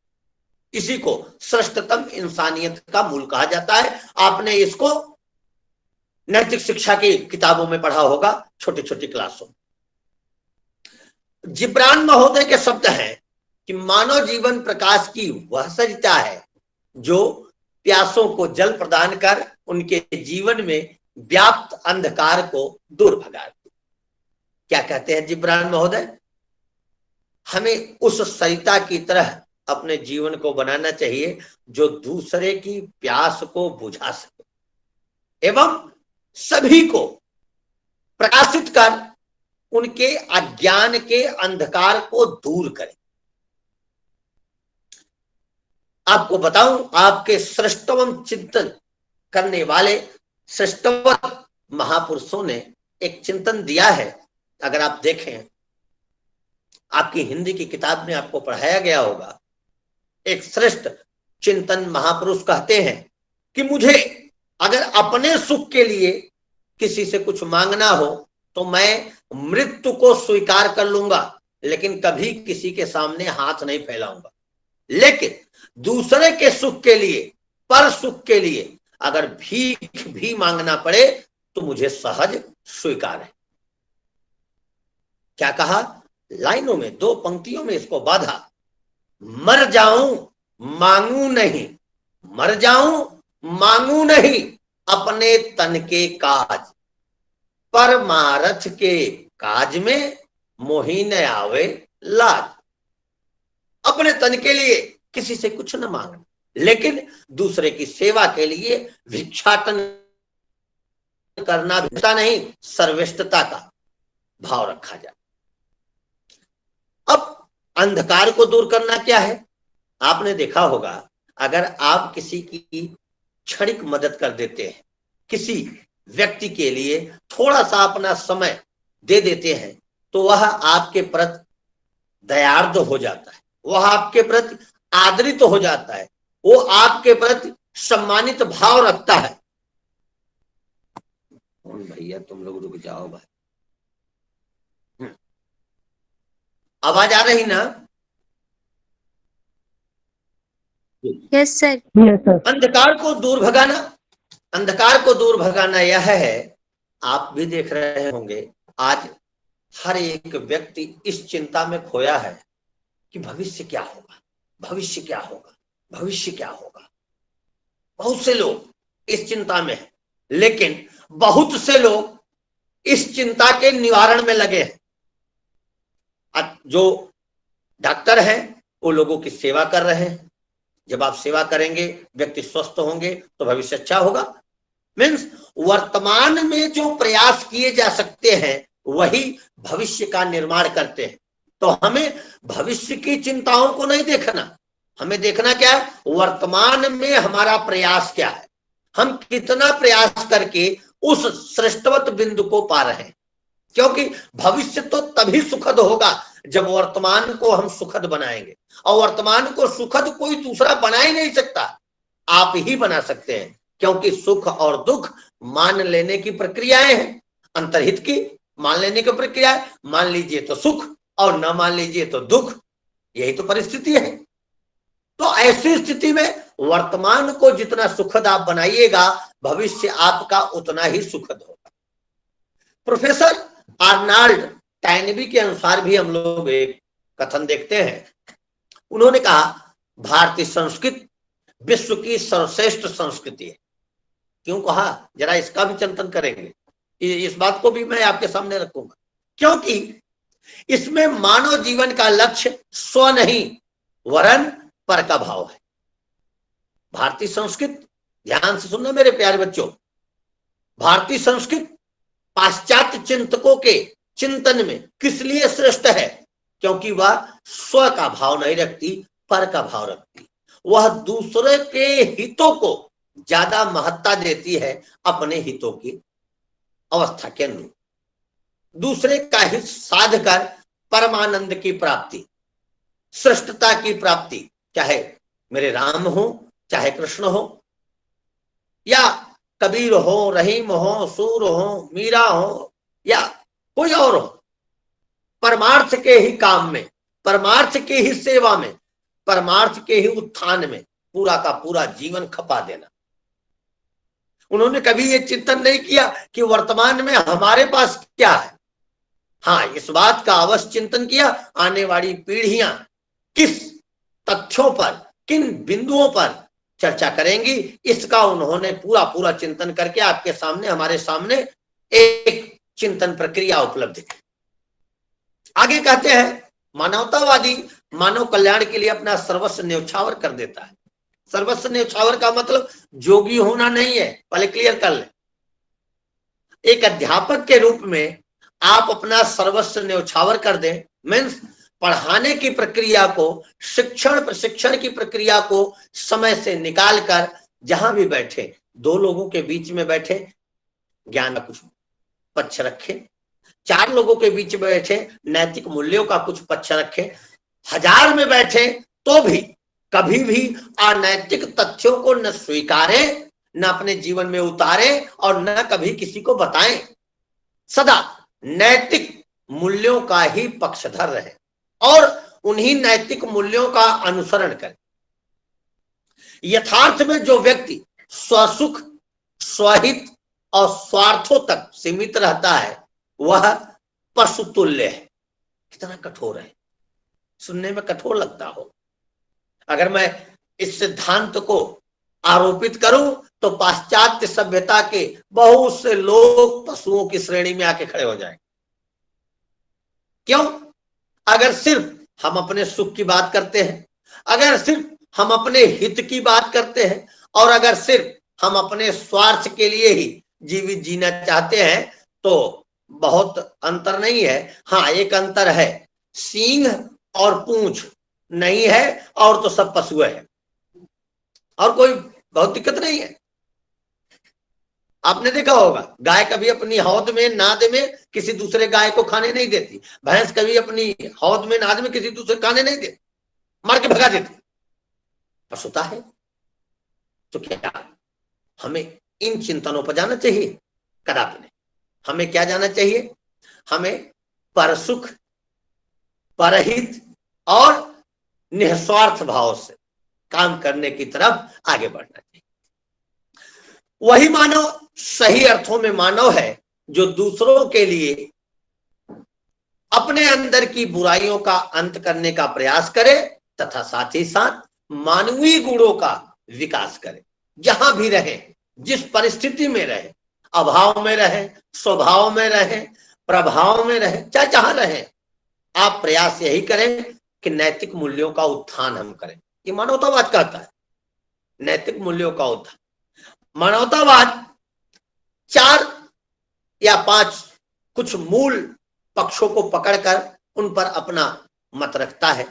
इसी को श्रेष्ठतम इंसानियत का मूल कहा जाता है। आपने इसको नैतिक शिक्षा की किताबों में पढ़ा होगा, छोटी छोटी क्लासों में। जिब्रान महोदय के शब्द हैं कि मानव जीवन प्रकाश की वह सरिता है जो प्यासों को जल प्रदान कर उनके जीवन में व्याप्त अंधकार को दूर भगाती। क्या कहते हैं जिब्रान महोदय? हमें उस सरिता की तरह अपने जीवन को बनाना चाहिए जो दूसरे की प्यास को बुझा सके एवं सभी को प्रकाशित कर उनके अज्ञान के अंधकार को दूर करे। आपको बताऊं, आपके श्रेष्ठतम चिंतन करने वाले श्रेष्ठतम महापुरुषों ने एक चिंतन दिया है। अगर आप देखें, आपकी हिंदी की किताब में आपको पढ़ाया गया होगा, एक श्रेष्ठ चिंतन महापुरुष कहते हैं कि मुझे अगर अपने सुख के लिए किसी से कुछ मांगना हो तो मैं मृत्यु को स्वीकार कर लूंगा, लेकिन कभी किसी के सामने हाथ नहीं फैलाऊंगा। लेकिन दूसरे के सुख के लिए, पर सुख के लिए अगर भीख भी मांगना पड़े तो मुझे सहज स्वीकार है। क्या कहा? लाइनों में, 2 पंक्तियों में इसको बांधा। मर जाऊं मांगू नहीं, मर जाऊं मांगू नहीं अपने तन के काज, परमारथ के काज में मोही न आवे लाज। अपने तन के लिए किसी से कुछ न मांगना, लेकिन दूसरे की सेवा के लिए भिक्षाटन करना भिक्षा नहीं, सर्वश्रेष्ठता का भाव रखा जाए। अब अंधकार को दूर करना क्या है? आपने देखा होगा, अगर आप किसी की क्षणिक मदद कर देते हैं, किसी व्यक्ति के लिए थोड़ा सा अपना समय दे देते हैं तो वह आपके प्रति दयार्द हो जाता है, वह आपके प्रति आदरित हो जाता है, वो आपके प्रति सम्मानित भाव रखता है। भैया तुम लोग रुक जाओ भाई, आवाज आ रही ना? Yes sir. अंधकार को दूर भगाना, अंधकार को दूर भगाना यह है, आप भी देख रहे होंगे आज हर एक व्यक्ति इस चिंता में खोया है कि भविष्य क्या होगा, भविष्य क्या होगा, भविष्य क्या होगा। बहुत से लोग इस चिंता में हैं, लेकिन बहुत से लोग इस चिंता के निवारण में लगे हैं। जो डॉक्टर हैं वो लोगों की सेवा कर रहे हैं। जब आप सेवा करेंगे, व्यक्ति स्वस्थ होंगे तो भविष्य अच्छा होगा। मीन्स वर्तमान में जो प्रयास किए जा सकते हैं वही भविष्य का निर्माण करते हैं। तो हमें भविष्य की चिंताओं को नहीं देखना, हमें देखना क्या है, वर्तमान में हमारा प्रयास क्या है, हम कितना प्रयास करके उस श्रेष्ठवत बिंदु को पा रहे हैं। क्योंकि भविष्य तो तभी सुखद होगा जब वर्तमान को हम सुखद बनाएंगे, और वर्तमान को सुखद कोई दूसरा बना ही नहीं सकता, आप ही बना सकते हैं। क्योंकि सुख और दुख मान लेने की प्रक्रियाएं हैं, अंतर्हित की मान लेने की प्रक्रिया है। मान लीजिए तो सुख और न मान लीजिए तो दुख, यही तो परिस्थिति है। तो ऐसी स्थिति में वर्तमान को जितना सुखद आप बनाइएगा, भविष्य आपका उतना ही सुखद होगा। प्रोफेसर आर्नाल्ड टाइनबी के अनुसार भी हम लोग एक कथन देखते हैं। उन्होंने कहा भारतीय संस्कृति विश्व की सर्वश्रेष्ठ संस्कृति है। क्यों कहा, जरा इसका भी चिंतन करेंगे, इस बात को भी मैं आपके सामने रखूंगा। क्योंकि इसमें मानव जीवन का लक्ष्य स्व नहीं वरन पर का भाव है। भारतीय संस्कृति, ध्यान से सुनना मेरे प्यारे बच्चों, भारतीय संस्कृति पाश्चात्य चिंतकों के चिंतन में किस लिए श्रेष्ठ है? क्योंकि वह स्व का भाव नहीं रखती, पर का भाव रखती। वह दूसरे के हितों को ज्यादा महत्ता देती है अपने हितों की अवस्था के अनुरूप। दूसरे का हित साध कर परमानंद की प्राप्ति, श्रेष्ठता की प्राप्ति, चाहे मेरे राम हो, चाहे कृष्ण हो, या कबीर हो, रहीम हो, सूर हो, मीरा हो, या कोई और हो, परमार्थ के ही काम में, परमार्थ के ही सेवा में, परमार्थ के ही उत्थान में पूरा का पूरा जीवन खपा देना। उन्होंने कभी ये चिंतन नहीं किया कि वर्तमान में हमारे पास क्या है। हाँ, इस बात का अवश्य चिंतन किया आने वाली पीढ़ियां किस तथ्यों पर, किन बिंदुओं पर चर्चा करेंगी, इसका उन्होंने पूरा पूरा चिंतन करके आपके सामने, हमारे सामने एक चिंतन प्रक्रिया उपलब्ध की। आगे कहते हैं मानवतावादी मानव कल्याण के लिए अपना सर्वस्व न्यौछावर कर देता है। सर्वस्व न्यौछावर का मतलब जोगी होना नहीं है, पहले क्लियर कर ले। एक अध्यापक के रूप में आप अपना सर्वस्व न्यौछावर कर दें, मीन्स पढ़ाने की प्रक्रिया को, शिक्षण प्रशिक्षण की प्रक्रिया को समय से निकाल कर जहां भी बैठे, दो लोगों के बीच में बैठे, ज्ञान का कुछ पक्ष रखे, चार लोगों के बीच में बैठे, नैतिक मूल्यों का कुछ पक्ष रखे, 1000 में बैठे तो भी कभी भी अनैतिक तथ्यों को न स्वीकारे, न अपने जीवन में उतारे, और न कभी किसी को बताएं। सदा नैतिक मूल्यों का ही पक्षधर रहे और उन्हीं नैतिक मूल्यों का अनुसरण करें। यथार्थ में जो व्यक्ति स्वसुख, स्वहित और स्वार्थों तक सीमित रहता है वह पशु तुल्य है। कितना कठोर है, सुनने में कठोर लगता हो। अगर मैं इस सिद्धांत को आरोपित करूं तो पाश्चात्य सभ्यता के बहुत से लोग पशुओं की श्रेणी में आके खड़े हो जाएंगे। क्यों? अगर सिर्फ हम अपने सुख की बात करते हैं, अगर सिर्फ हम अपने हित की बात करते हैं, और अगर सिर्फ हम अपने स्वार्थ के लिए ही जीवित जीना चाहते हैं तो बहुत अंतर नहीं है। हाँ, एक अंतर है, सींग और पूंछ नहीं है और तो सब पशु है, और कोई बहुत दिक्कत नहीं है। आपने देखा होगा, गाय कभी अपनी हौद में नाद में किसी दूसरे गाय को खाने नहीं देती, भैंस कभी अपनी हौद में नाद में किसी दूसरे खाने नहीं देती, मार के भगा देती। पशुता है। तो क्या हमें इन चिंतनों पर जाना चाहिए? कदापि नहीं। हमें क्या जाना चाहिए? हमें परसुख, परहित और निस्वार्थ भाव से काम करने की तरफ आगे बढ़ना चाहिए। वही मानव सही अर्थों में मानव है जो दूसरों के लिए अपने अंदर की बुराइयों का अंत करने का प्रयास करे तथा साथ ही साथ मानवीय गुणों का विकास करे। जहां भी रहे, जिस परिस्थिति में रहे, अभाव में रहे, स्वभाव में रहे, प्रभाव में रहे, चाहे जहां रहे, आप प्रयास यही करें कि नैतिक मूल्यों का उत्थान हम करें। ये मानवतावाद कहता है, नैतिक मूल्यों का उत्थान। मानवतावाद 4 या 5 कुछ मूल पक्षों को पकड़कर उन पर अपना मत रखता है।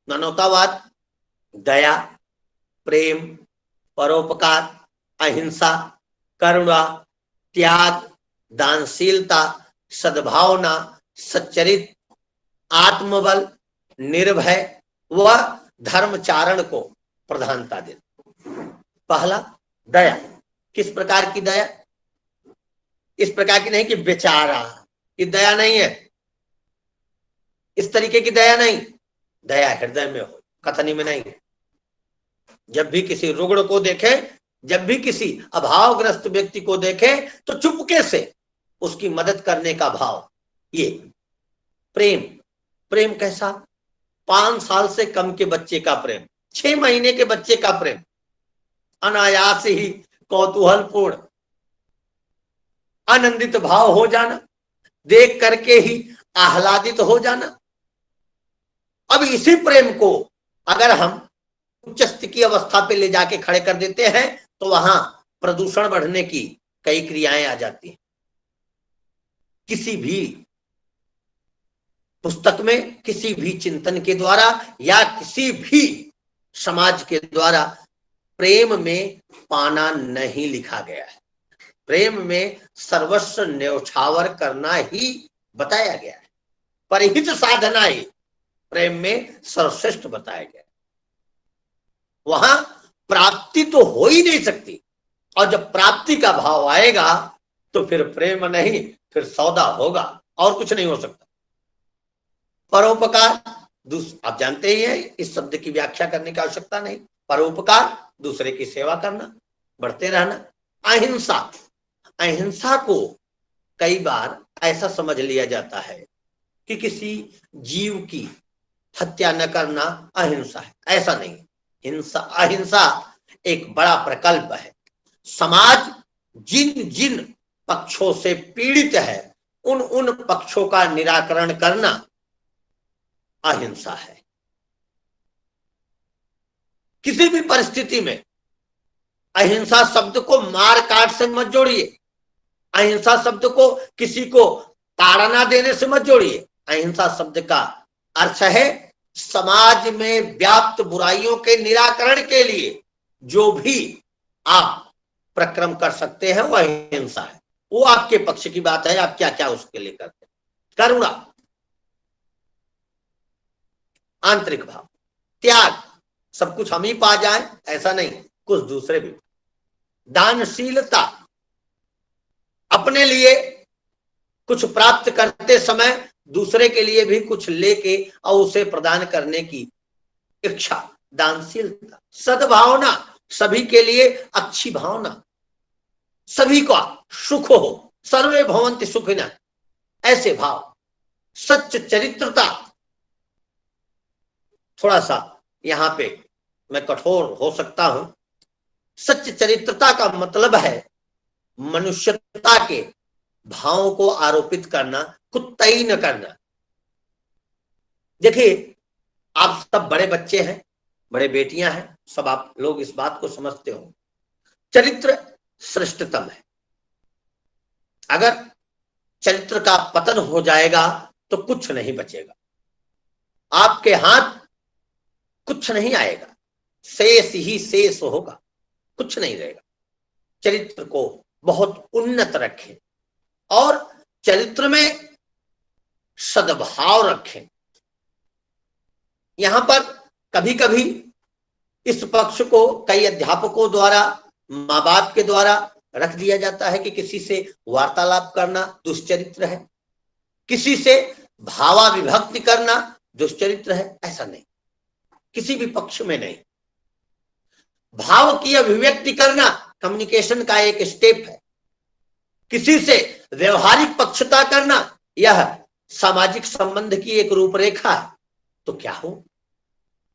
मानवतावाद दया, प्रेम, परोपकार, अहिंसा, करुणा, त्याग, दानशीलता, सद्भावना, सच्चरित्र, आत्मबल, निर्भय व धर्मचारण को प्रधानता देता। पहला दया। किस प्रकार की दया? इस प्रकार की नहीं कि बेचारा, ये दया नहीं है, इस तरीके की दया नहीं। दया हृदय में हो, कथनी में नहीं। जब भी किसी रुग्ण को देखे, जब भी किसी अभावग्रस्त व्यक्ति को देखे तो चुपके से उसकी मदद करने का भाव। ये प्रेम। प्रेम कैसा? 5 साल से कम के बच्चे का प्रेम, 6 महीने के बच्चे का प्रेम, अनायास ही कौतूहलपूर्ण, आनंदित भाव हो जाना, देख करके ही आह्लादित हो जाना। अब इसी प्रेम को अगर हम उच्च की अवस्था पे ले जाके खड़े कर देते हैं तो वहां प्रदूषण बढ़ने की कई क्रियाएं आ जाती हैं। किसी भी पुस्तक में, किसी भी चिंतन के द्वारा या किसी भी समाज के द्वारा प्रेम में पाना नहीं लिखा गया है। प्रेम में सर्वस्व न्यौछावर करना ही बताया गया है। परिहित साधना ही प्रेम में सर्वश्रेष्ठ बताया गया है। वहां प्राप्ति तो हो ही नहीं सकती, और जब प्राप्ति का भाव आएगा तो फिर प्रेम नहीं, फिर सौदा होगा, और कुछ नहीं हो सकता। परोपकार, आप जानते ही हैं, इस शब्द की व्याख्या करने की आवश्यकता नहीं। परोपकार, दूसरे की सेवा करना, बढ़ते रहना। अहिंसा, अहिंसा को कई बार ऐसा समझ लिया जाता है कि किसी जीव की हत्या न करना अहिंसा है। ऐसा नहीं। हिंसा, अहिंसा एक बड़ा प्रकल्प है। समाज जिन जिन पक्षों से पीड़ित है उन पक्षों का निराकरण करना अहिंसा है। किसी भी परिस्थिति में अहिंसा शब्द को मार काट से मत जोड़िए। अहिंसा शब्द को किसी को ताड़ना देने से मत जोड़िए। अहिंसा शब्द का अर्थ है समाज में व्याप्त बुराइयों के निराकरण के लिए जो भी आप प्रक्रम कर सकते हैं वह अहिंसा है। वो आपके पक्ष की बात है, आप क्या क्या उसके लिए करते हैं। करुणा, आंतरिक भाव। त्याग, सब कुछ हम ही पा जाए ऐसा नहीं, कुछ दूसरे भी। दानशीलता, अपने लिए कुछ प्राप्त करते समय दूसरे के लिए भी कुछ लेके और उसे प्रदान करने की इच्छा, दानशीलता। सद्भावना, सभी के लिए अच्छी भावना, सभी का सुख हो, सर्वे भवन्ति सुखिनः, ऐसे भाव। सच्च चरित्रता, थोड़ा सा यहां पे मैं कठोर हो सकता हूं। सच्च चरित्रता का मतलब है मनुष्यता के भावों को आरोपित करना, कुत्तई न करना। देखिए, आप सब बड़े बच्चे हैं, बड़े बेटियां हैं, सब आप लोग इस बात को समझते हो, चरित्र श्रेष्ठतम है। अगर चरित्र का पतन हो जाएगा तो कुछ नहीं बचेगा, आपके हाथ कुछ नहीं आएगा, शेष ही शेष होगा, कुछ नहीं रहेगा। चरित्र को बहुत उन्नत रखें और चरित्र में सद्भाव रखें। यहां पर कभी कभी इस पक्ष को कई अध्यापकों द्वारा, माँ बाप के द्वारा रख दिया जाता है कि किसी से वार्तालाप करना दुष्चरित्र है, किसी से भावाविभक्ति करना दुष्चरित्र है। ऐसा नहीं, किसी भी पक्ष में नहीं। भाव की अभिव्यक्ति करना कम्युनिकेशन का एक स्टेप है। किसी से व्यवहारिक पक्षता करना यह सामाजिक संबंध की एक रूपरेखा है। तो क्या हो,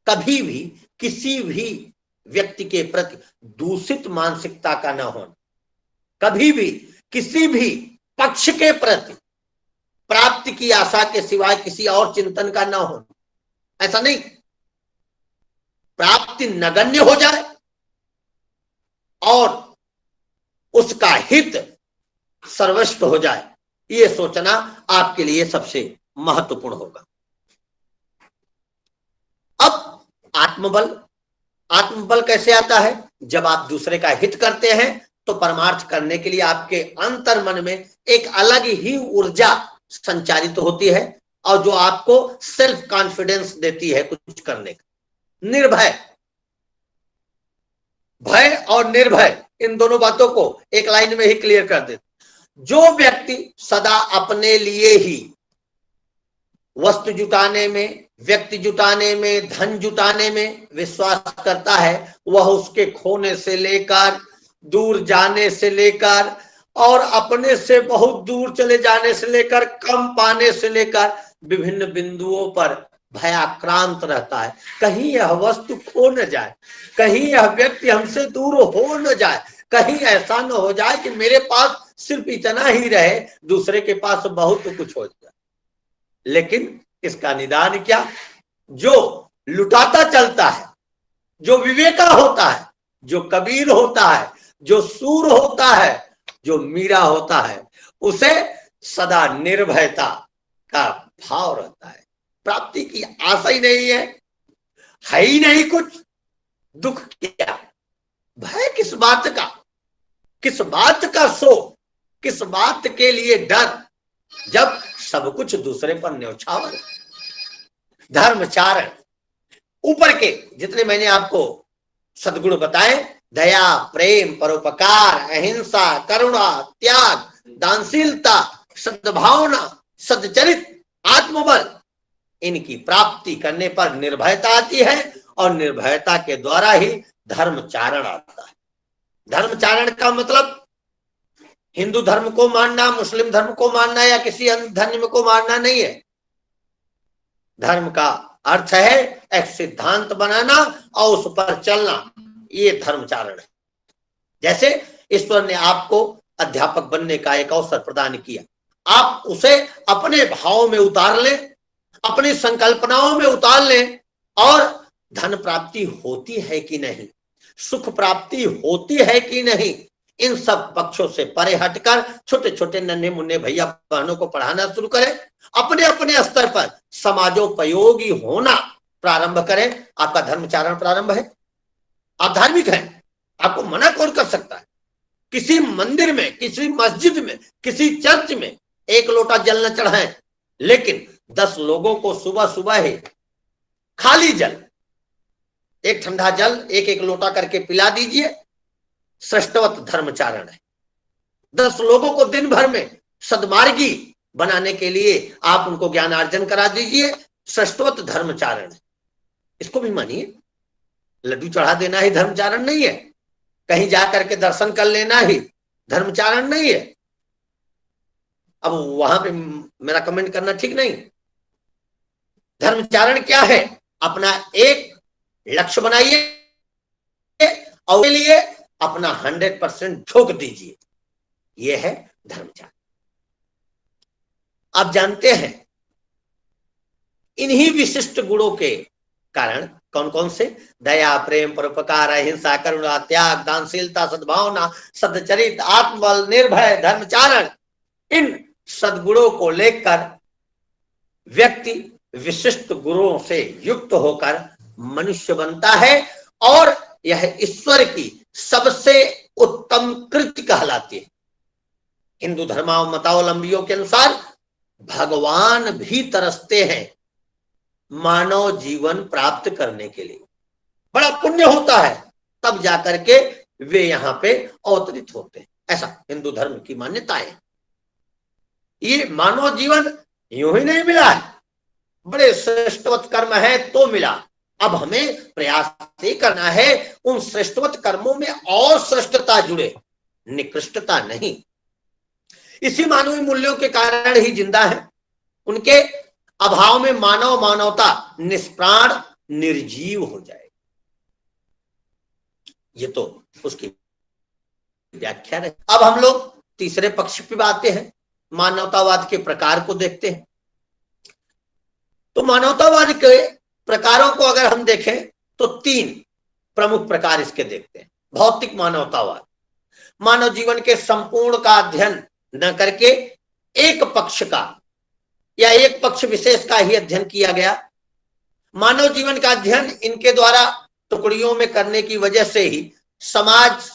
कभी भी किसी भी व्यक्ति के प्रति दूषित मानसिकता का न होना, कभी भी किसी भी पक्ष के प्रति प्राप्ति की आशा के सिवाय किसी और चिंतन का न होना। ऐसा नहीं, प्राप्ति नगण्य हो जाए और उसका हित सर्वस्व हो जाए, ये सोचना आपके लिए सबसे महत्वपूर्ण होगा। अब आत्मबल कैसे आता है? जब आप दूसरे का हित करते हैं तो परमार्थ करने के लिए आपके अंतर मन में एक अलग ही ऊर्जा संचारित होती है और जो आपको सेल्फ कॉन्फिडेंस देती है कुछ करने का। निर्भय, भय और निर्भय, इन दोनों बातों को एक लाइन में ही क्लियर कर देते। जो व्यक्ति सदा अपने लिए ही वस्तु जुटाने में, व्यक्ति जुटाने में, धन जुटाने में विश्वास करता है, वह उसके खोने से लेकर, दूर जाने से लेकर और अपने से बहुत दूर चले जाने से लेकर, कम पाने से लेकर विभिन्न बिंदुओं पर भयाक्रांत रहता है। कहीं यह वस्तु खो न जाए, कहीं यह व्यक्ति हमसे दूर हो न जाए, कहीं ऐसा न हो जाए कि मेरे पास सिर्फ इतना ही रहे, दूसरे के पास बहुत कुछ हो जाए। लेकिन इसका निदान क्या? जो लुटाता चलता है, जो विवेका होता है, जो कबीर होता है, जो सूर होता है, जो मीरा होता है, उसे सदा निर्भयता का भाव रहता है। प्राप्ति की आशा ही नहीं है ही नहीं कुछ। दुख क्या, भय किस बात का, किस बात का शोक, किस बात के लिए डर, जब सब कुछ दूसरे पर न्यौछावर। धर्मचारण, ऊपर के जितने मैंने आपको सद्गुण बताए, दया, प्रेम, परोपकार, अहिंसा, करुणा, त्याग, दानशीलता, सद्भावना, सदचरित, आत्मबल, इनकी प्राप्ति करने पर निर्भयता आती है और निर्भयता के द्वारा ही धर्मचारण आता है। धर्मचारण का मतलब हिंदू धर्म को मानना, मुस्लिम धर्म को मानना या किसी अन्य धर्म को मानना नहीं है। धर्म का अर्थ है एक सिद्धांत बनाना और उस पर चलना, ये धर्मचारण है। जैसे ईश्वर ने आपको अध्यापक बनने का एक अवसर प्रदान किया, आप उसे अपने भावों में उतार लें, अपनी संकल्पनाओं में उतार लें और धन प्राप्ति होती है कि नहीं, सुख प्राप्ति होती है कि नहीं, इन सब पक्षों से परे हटकर छोटे छोटे नन्हे मुन्ने भैया बहनों को पढ़ाना शुरू करें, अपने अपने स्तर पर समाजोपयोगी होना प्रारंभ करें। आपका धर्मचारण प्रारंभ है। आप धार्मिक हैं, आपको मना कौन कर सकता है? किसी मंदिर में, किसी मस्जिद में, किसी चर्च में एक लोटा जल न चढ़ाएं, लेकिन 10 लोगों को सुबह सुबह ही खाली जल, एक ठंडा जल एक एक लोटा करके पिला दीजिए। श्रेष्ठवत धर्मचारण है। 10 लोगों को दिन भर में सद्मार्गी बनाने के लिए आप उनको ज्ञानार्जन करा दीजिए। श्रेष्ठवत धर्मचारण है। इसको भी मानिए। लड्डू चढ़ा देना ही धर्मचारण नहीं है, कहीं जाकर के दर्शन कर लेना ही धर्मचारण नहीं है। अब वहां पे मेरा कमेंट करना ठीक नहीं। धर्मचारण क्या है? अपना एक लक्ष्य बनाइए और उसके लिए अपना 100% झोंक दीजिए, यह है धर्मचारण। आप जानते हैं इन्हीं विशिष्ट गुणों के कारण कौन कौन से? दया, प्रेम, परोपकार, अहिंसा, करुणा, त्याग, दानशीलता, सद्भावना, सदचरित, आत्मबल, निर्भय, धर्मचारण, इन सद्गुणों को लेकर व्यक्ति विशिष्ट गुणों से युक्त होकर मनुष्य बनता है और यह ईश्वर की सबसे उत्तम कृत्य कहलाती है। हिंदू धर्मावलंबियों के अनुसार भगवान भी तरसते हैं मानव जीवन प्राप्त करने के लिए। बड़ा पुण्य होता है तब जाकर के वे यहाँ पे अवतरित होते हैं, ऐसा हिंदू धर्म की मान्यता है। ये मानव जीवन यूं ही नहीं मिला है, बड़े श्रेष्ठवत कर्म है तो मिला। अब हमें प्रयास ही करना है उन श्रेष्ठवत कर्मों में और श्रेष्ठता जुड़े, निकृष्टता नहीं। इसी मानवीय मूल्यों के कारण ही जिंदा है। उनके अभाव में मानवता निष्प्राण निर्जीव हो जाए। ये तो उसकी व्याख्या है। अब हम लोग तीसरे पक्ष पे आते हैं, मानवतावाद के प्रकार को देखते हैं। तो मानवतावाद के प्रकारों को अगर हम देखें तो 3 प्रमुख प्रकार इसके देखते हैं। भौतिक मानवतावाद, मानव जीवन के संपूर्ण का अध्ययन न करके एक पक्ष का या एक पक्ष विशेष का ही अध्ययन किया गया। मानव जीवन का अध्ययन इनके द्वारा टुकड़ियों में करने की वजह से ही समाज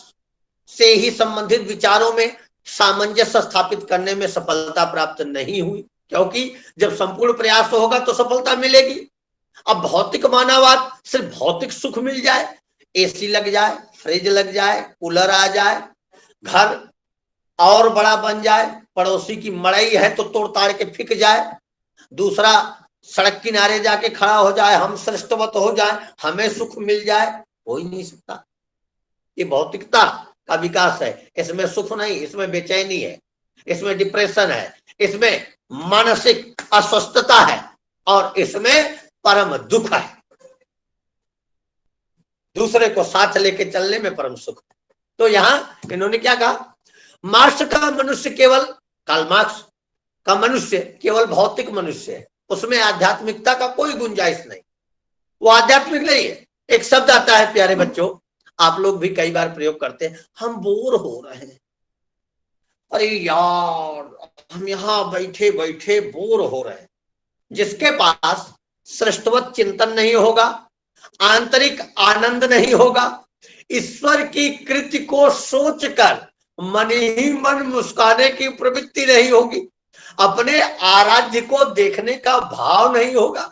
से ही संबंधित विचारों में सामंजस्य स्थापित करने में सफलता प्राप्त नहीं हुई, क्योंकि जब संपूर्ण प्रयास होगा तो सफलता मिलेगी। अब भौतिक मानववाद सिर्फ भौतिक सुख मिल जाए, एसी लग जाए, फ्रिज लग जाए, कूलर आ जाए, घर और बड़ा बन जाए, पड़ोसी की मड़ई है तो तोड़ ताड़ के फिक जाए, दूसरा सड़क किनारे जाके खड़ा हो जाए, हम श्रेष्ठवत हो जाए, हमें सुख मिल जाए, हो ही नहीं सकता। ये भौतिकता का विकास है, इसमें सुख नहीं, इसमें बेचैनी है, इसमें डिप्रेशन है, इसमें मानसिक अस्वस्थता है और इसमें परम दुख है। दूसरे को साथ लेके चलने में परम सुख है। तो यहां इन्होंने क्या कहा, मार्क्स का मनुष्य केवल, कार्ल मार्क्स का मनुष्य केवल भौतिक मनुष्य है, उसमें आध्यात्मिकता का कोई गुंजाइश नहीं, वो आध्यात्मिक नहीं है। एक शब्द आता है प्यारे बच्चों, आप लोग भी कई बार प्रयोग करते हैं, हम बोर हो रहे हैं। अरे यार हम यहां बैठे बैठे बोर हो रहे हैं। जिसके पास श्रेष्ठवत चिंतन नहीं होगा, आंतरिक आनंद नहीं होगा, ईश्वर की कृति को सोचकर मन ही मन मुस्काने की प्रवृत्ति नहीं होगी, अपने आराध्य को देखने का भाव नहीं होगा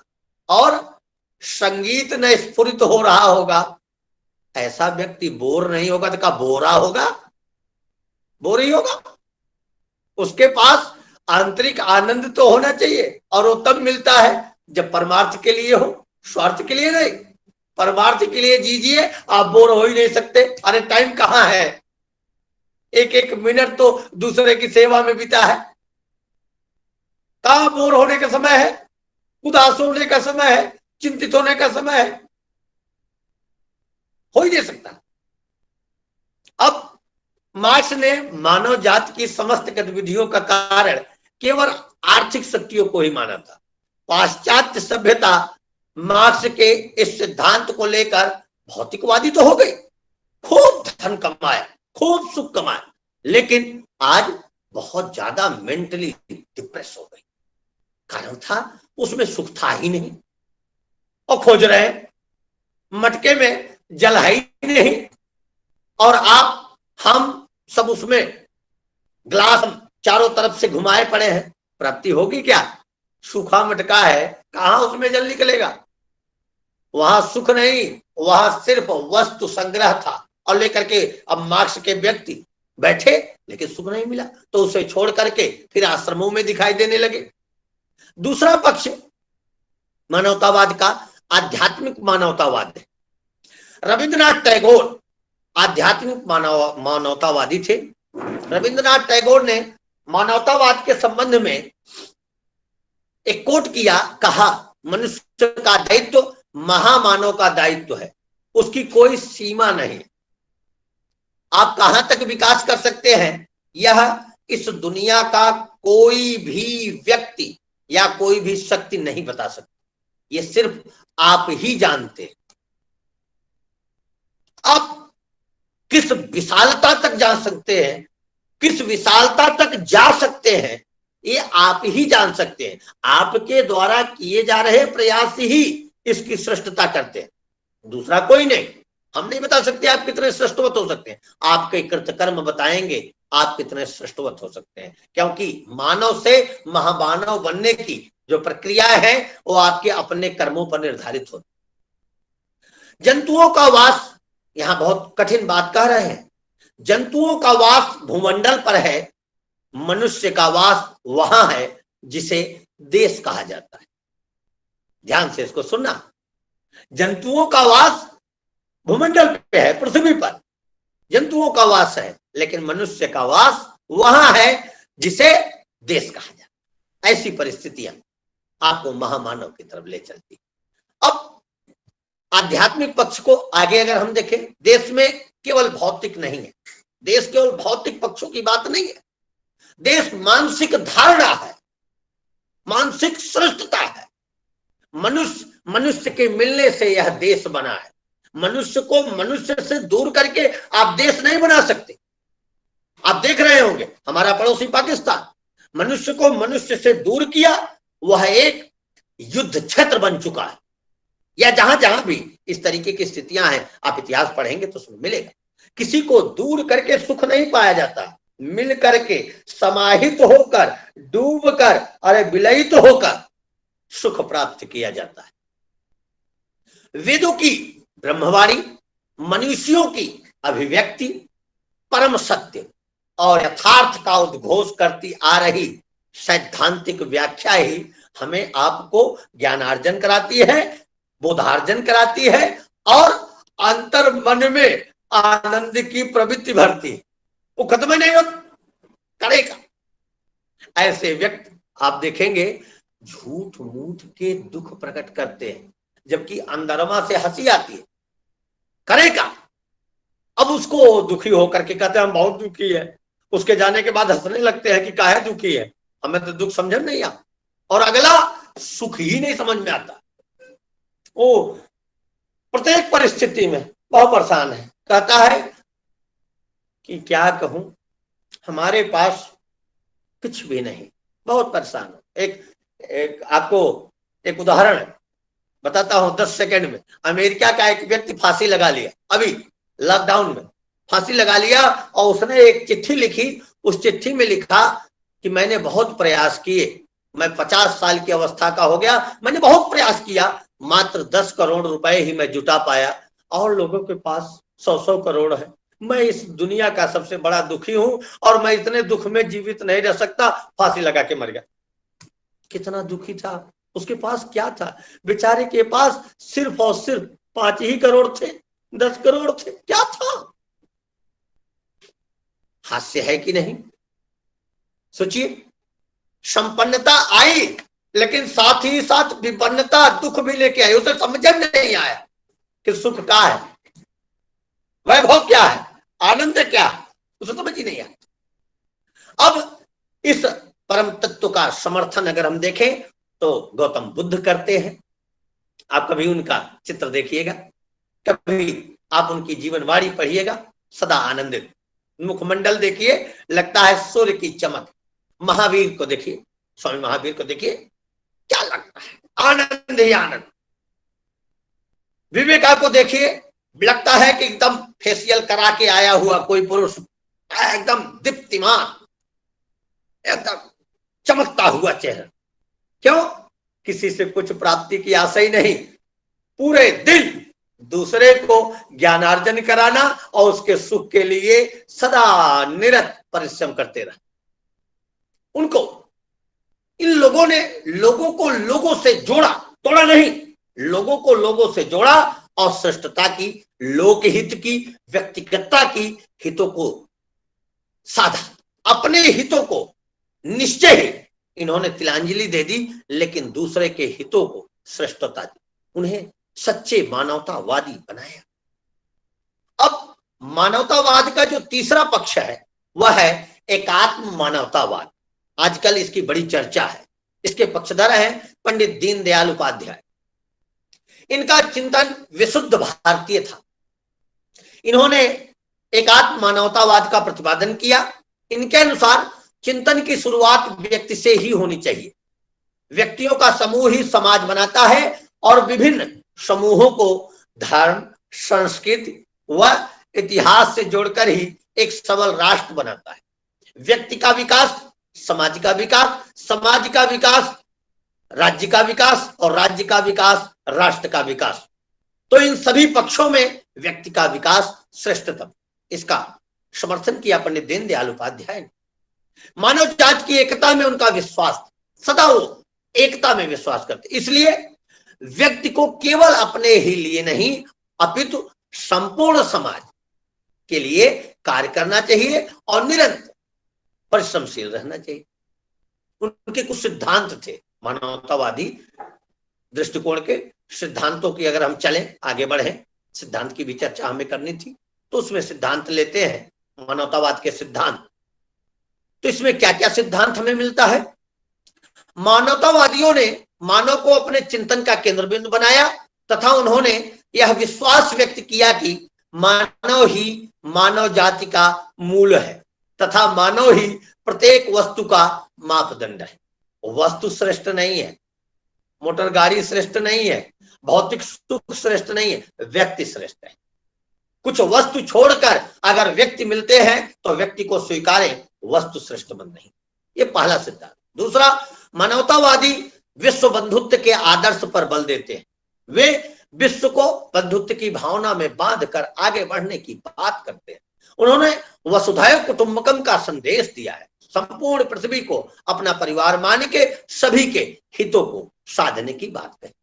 और संगीत न स्फुरित हो रहा होगा, ऐसा व्यक्ति बोर नहीं होगा तो क्या बोरा होगा? बोर ही होगा। उसके पास आंतरिक आनंद तो होना चाहिए और वो तब मिलता है जब परमार्थ के लिए हो, स्वार्थ के लिए नहीं। परमार्थ के लिए जीजिए, आप बोर हो ही नहीं सकते। अरे टाइम कहाँ है, एक एक मिनट तो दूसरे की सेवा में बीता है। कहाँ बोर होने का समय है, उदास होने का समय है, चिंतित होने का समय है, हो ही नहीं सकता। अब मार्क्स ने मानव जाति की समस्त गतिविधियों का कारण केवल आर्थिक शक्तियों को ही माना था। पाश्चात्य सभ्यता मार्क्स के इस सिद्धांत को लेकर भौतिकवादी तो हो गई, खूब धन कमाया, खूब सुख कमाया, लेकिन आज बहुत ज्यादा मेंटली डिप्रेस हो गई। कारण था उसमें सुख था ही नहीं और खोज रहे मटके में जल है ही नहीं और आप हम सब उसमें ग्लास चारों तरफ से घुमाए पड़े हैं, प्राप्ति होगी क्या? सूखा मटका है, कहां उसमें जल निकलेगा? वहां सुख नहीं, वहां सिर्फ वस्तु संग्रह था और लेकर के अब मार्क्स के व्यक्ति बैठे लेकिन सुख नहीं मिला तो उसे छोड़ करके फिर आश्रमों में दिखाई देने लगे। दूसरा पक्ष मानवतावाद का आध्यात्मिक मानवतावाद है। रविंद्रनाथ टैगोर आध्यात्मिक मानवतावादी थे। रविंद्रनाथ टैगोर ने मानवतावाद के संबंध में एक कोट किया, कहा मनुष्य का दायित्व महामानव का दायित्व है, उसकी कोई सीमा नहीं। आप कहां तक विकास कर सकते हैं यह इस दुनिया का कोई भी व्यक्ति या कोई भी शक्ति नहीं बता सकती, ये सिर्फ आप ही जानते हैं। आप किस विशालता तक जा सकते हैं, किस विशालता तक जा सकते हैं, ये आप ही जान सकते हैं। आपके द्वारा किए जा रहे प्रयास ही इसकी श्रेष्ठता करते हैं, दूसरा कोई नहीं। हम नहीं बता सकते आप कितने श्रेष्ठवत हो सकते हैं, आपके कृतकर्म बताएंगे आप कितने श्रेष्ठवत हो सकते हैं, क्योंकि मानव से महामानव बनने की जो प्रक्रिया है वो आपके अपने कर्मों पर निर्धारित होती। जंतुओं का वास, यहां बहुत कठिन बात कह रहे हैं, जंतुओं का वास भूमंडल पर है, मनुष्य का वास वहां है जिसे देश कहा जाता है। ध्यान से इसको सुनना, जंतुओं का वास भूमंडल पे है, पृथ्वी पर जंतुओं का वास है, लेकिन मनुष्य का वास वहां है जिसे देश कहा जाता है। ऐसी परिस्थितियां आपको महामानव की तरफ ले चलती। अब आध्यात्मिक पक्ष को आगे अगर हम देखें, देश में केवल भौतिक नहीं है, देश केवल भौतिक पक्षों की बात नहीं है, देश मानसिक धारणा है, मानसिक श्रेष्ठता है। मनुष्य के मिलने से यह देश बना है। मनुष्य को मनुष्य से दूर करके आप देश नहीं बना सकते। आप देख रहे होंगे हमारा पड़ोसी पाकिस्तान, मनुष्य को मनुष्य से दूर किया, वह एक युद्ध क्षेत्र बन चुका है। या जहां जहां भी इस तरीके की स्थितियां हैं, आप इतिहास पढ़ेंगे तो उसमें मिलेगा। किसी को दूर करके सुख नहीं पाया जाता, मिल करके, समाहित होकर, डूब कर, अरे विलयित होकर सुख प्राप्त किया जाता है। वेदों की ब्रह्मवाणी, मनुष्यों की अभिव्यक्ति, परम सत्य और यथार्थ का उद्घोष करती आ रही सैद्धांतिक व्याख्या ही हमें आपको ज्ञानार्जन कराती है, बोधार्जन कराती है और अंतर मन में आनंद की प्रवृत्ति भरती है। वो खत्म नहीं हो करेगा। ऐसे व्यक्ति आप देखेंगे झूठ मूठ के दुख प्रकट करते हैं, जबकि अंदरमा से हंसी आती है। करेगा, अब उसको दुखी होकर के कहते हैं हम बहुत दुखी है, उसके जाने के बाद हंसने लगते हैं कि काहे दुखी है, हमें तो दुख समझ नहीं आता, और अगला सुख ही नहीं समझ में आता। वो प्रत्येक परिस्थिति में बहुत परेशान है, कहता है कि क्या कहूं, हमारे पास कुछ भी नहीं, बहुत परेशान हो। एक आपको एक उदाहरण बताता हूं 10 सेकंड में। अमेरिका का एक व्यक्ति फांसी लगा लिया, अभी लॉकडाउन में फांसी लगा लिया, और उसने एक चिट्ठी लिखी। उस चिट्ठी में लिखा कि मैंने बहुत प्रयास किए, मैं 50 साल की अवस्था का हो गया, मैंने बहुत प्रयास किया, मात्र 10 करोड़ रुपए ही मैं जुटा पाया, और लोगों के पास 100 करोड़ है। मैं इस दुनिया का सबसे बड़ा दुखी हूं और मैं इतने दुख में जीवित नहीं रह सकता, फांसी लगा के मर गया। कितना दुखी था, उसके पास क्या था? बेचारे के पास सिर्फ और सिर्फ 5 ही करोड़ थे, 10 करोड़ थे, क्या था? हास्य है कि नहीं? सोचिए, संपन्नता आई लेकिन साथ ही साथ विपन्नता, दुख भी लेके आई। उसे समझ में नहीं आया कि सुख क्या है, वैभव क्या है, आनंद क्या है, उसे समझ ही नहीं आया। अब इस परम तत्व का समर्थन अगर हम देखें तो गौतम बुद्ध करते हैं। आप कभी उनका चित्र देखिएगा, कभी आप उनकी जीवनवाणी पढ़िएगा, सदा आनंदित। मुखमंडल देखिए, लगता है सूर्य की चमक। महावीर को देखिए, स्वामी महावीर को देखिए, क्या लगता है, आनंद ही आनंद। विवेका को देखिए, लगता है कि एकदम फेशियल करा के आया हुआ कोई पुरुष, एकदम दीप्तिमान, एकदम चमकता हुआ चेहरा। क्यों? किसी से कुछ प्राप्ति की आशा ही नहीं, पूरे दिन दूसरे को ज्ञानार्जन कराना और उसके सुख के लिए सदा निरत परिश्रम करते रहे। उनको, इन लोगों ने लोगों को लोगों से जोड़ा, तोड़ा नहीं, लोगों को लोगों से जोड़ा और श्रेष्ठता की, लोकहित की, व्यक्तिगतता की हितों को साधा, अपने हितों को निश्चय ही इन्होंने तिलांजलि दे दी, लेकिन दूसरे के हितों को श्रेष्ठता दी, उन्हें सच्चे मानवतावादी बनाया। अब मानवतावाद का जो तीसरा पक्ष है वह है एकात्म मानवतावाद। आजकल इसकी बड़ी चर्चा है। इसके पक्षधर हैं पंडित दीनदयाल उपाध्याय। इनका चिंतन विशुद्ध भारतीय था। इन्होंने एकात्म मानवतावाद का प्रतिपादन किया। इनके अनुसार चिंतन की शुरुआत व्यक्ति से ही होनी चाहिए। व्यक्तियों का समूह ही समाज बनाता है और विभिन्न समूहों को धर्म, संस्कृति व इतिहास से जोड़कर ही एक सबल राष्ट्र बनाता है। व्यक्ति का विकास, समाज का विकास, समाज का विकास राज्य का विकास, और राज्य का विकास राष्ट्र का विकास। तो इन सभी पक्षों में व्यक्ति का विकास श्रेष्ठतम। इसका समर्थन किया पंडित दीनदयाल उपाध्याय ने। मानव जाति की एकता में उनका विश्वास, सदा वो एकता में विश्वास करते, इसलिए व्यक्ति को केवल अपने ही लिए नहीं अपितु संपूर्ण समाज के लिए कार्य करना चाहिए और निरंतर परिश्रमशील रहना चाहिए। उनके कुछ सिद्धांत थे, मानवतावादी दृष्टिकोण के सिद्धांतों की अगर हम चलें, आगे बढ़े, सिद्धांत की भी चर्चा हमें करनी थी, तो उसमें सिद्धांत लेते हैं मानवतावाद के सिद्धांत। तो इसमें क्या क्या सिद्धांत हमें मिलता है? मानवतावादियों ने मानव को अपने चिंतन का केंद्र बिंदु बनाया तथा उन्होंने यह विश्वास व्यक्त किया कि मानव ही मानव जाति का मूल है तथा मानव ही प्रत्येक वस्तु का मापदंड है। वस्तु श्रेष्ठ नहीं है, मोटर गाड़ी श्रेष्ठ नहीं है, भौतिक सुख श्रेष्ठ नहीं है, व्यक्ति श्रेष्ठ है। कुछ वस्तु छोड़कर अगर व्यक्ति मिलते हैं तो व्यक्ति को स्वीकारें, वस्तु श्रेष्ठ बंद नहीं। ये पहला सिद्धांत। दूसरा, मानवतावादी विश्व बंधुत्व के आदर्श पर बल देते हैं। वे विश्व को बंधुत्व की भावना में बांधकर आगे बढ़ने की बात करते हैं। उन्होंने वसुधैव कुटुंबकम का संदेश दिया है, संपूर्ण पृथ्वी को अपना परिवार मान के सभी के हितों को साधने की बात कही।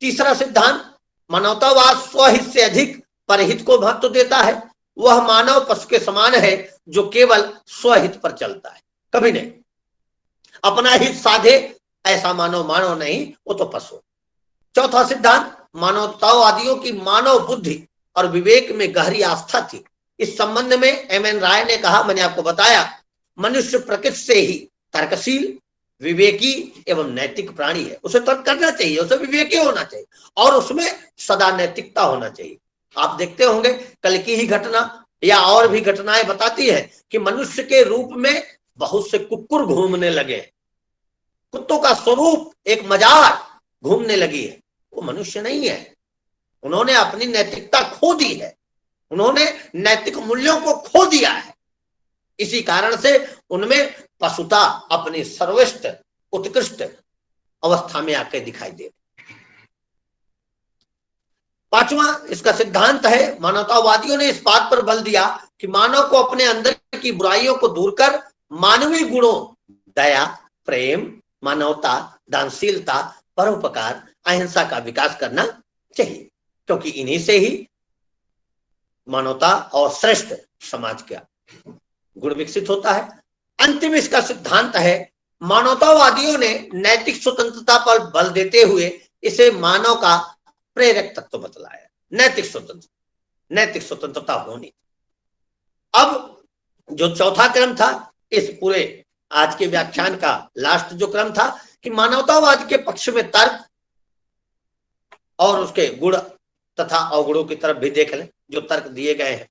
तीसरा सिद्धांत, मानवतावाद स्वहित से अधिक परहित को महत्व देता है। वह मानव पशु के समान है जो केवल स्वहित पर चलता है, कभी नहीं अपना हित साधे, ऐसा मानव नहीं, वो तो पशु। चौथा सिद्धांत, मानवतावादियों की मानव बुद्धि और विवेक में गहरी आस्था थी। इस संबंध में एम.एन. राय ने कहा, मैंने आपको बताया, मनुष्य प्रकृति से ही तर्कशील, विवेकी एवं नैतिक प्राणी है। उसे तर्क करना चाहिए, उसे विवेकी होना चाहिए और उसमें सदा नैतिकता होना चाहिए। आप देखते होंगे कल की ही घटना या और भी घटनाएं बताती है कि मनुष्य के रूप में बहुत से कुक्कुर घूमने लगे। कुत्तों का स्वरूप एक मजार घूमने लगी है, वो मनुष्य नहीं है। उन्होंने अपनी नैतिकता खो दी है, उन्होंने नैतिक मूल्यों को खो दिया है। इसी कारण से उनमें पशुता अपनी सर्वोत्कृष्ट उत्कृष्ट अवस्था में आकर दिखाई दे। पांचवा इसका सिद्धांत है, मानवतावादियों ने इस बात पर बल दिया कि मानव को अपने अंदर की बुराइयों को दूर कर मानवीय गुणों दया, प्रेम, मानवता, दानशीलता, परोपकार, अहिंसा का विकास करना चाहिए, क्योंकि इन्हीं से ही मानवता और श्रेष्ठ समाज का गुण विकसित होता है। अंतिम इसका सिद्धांत है, मानवतावादियों ने नैतिक स्वतंत्रता पर बल देते हुए इसे मानव का प्रेरक तत्व बतलाया। नैतिक स्वतंत्रता होनी। अब जो चौथा क्रम था इस पूरे आज के व्याख्यान का लास्ट जो क्रम था कि मानवतावाद के पक्ष में तर्क और उसके गुण तथा अवगुणों की तरफ भी देख लें जो तर्क दिए गए हैं।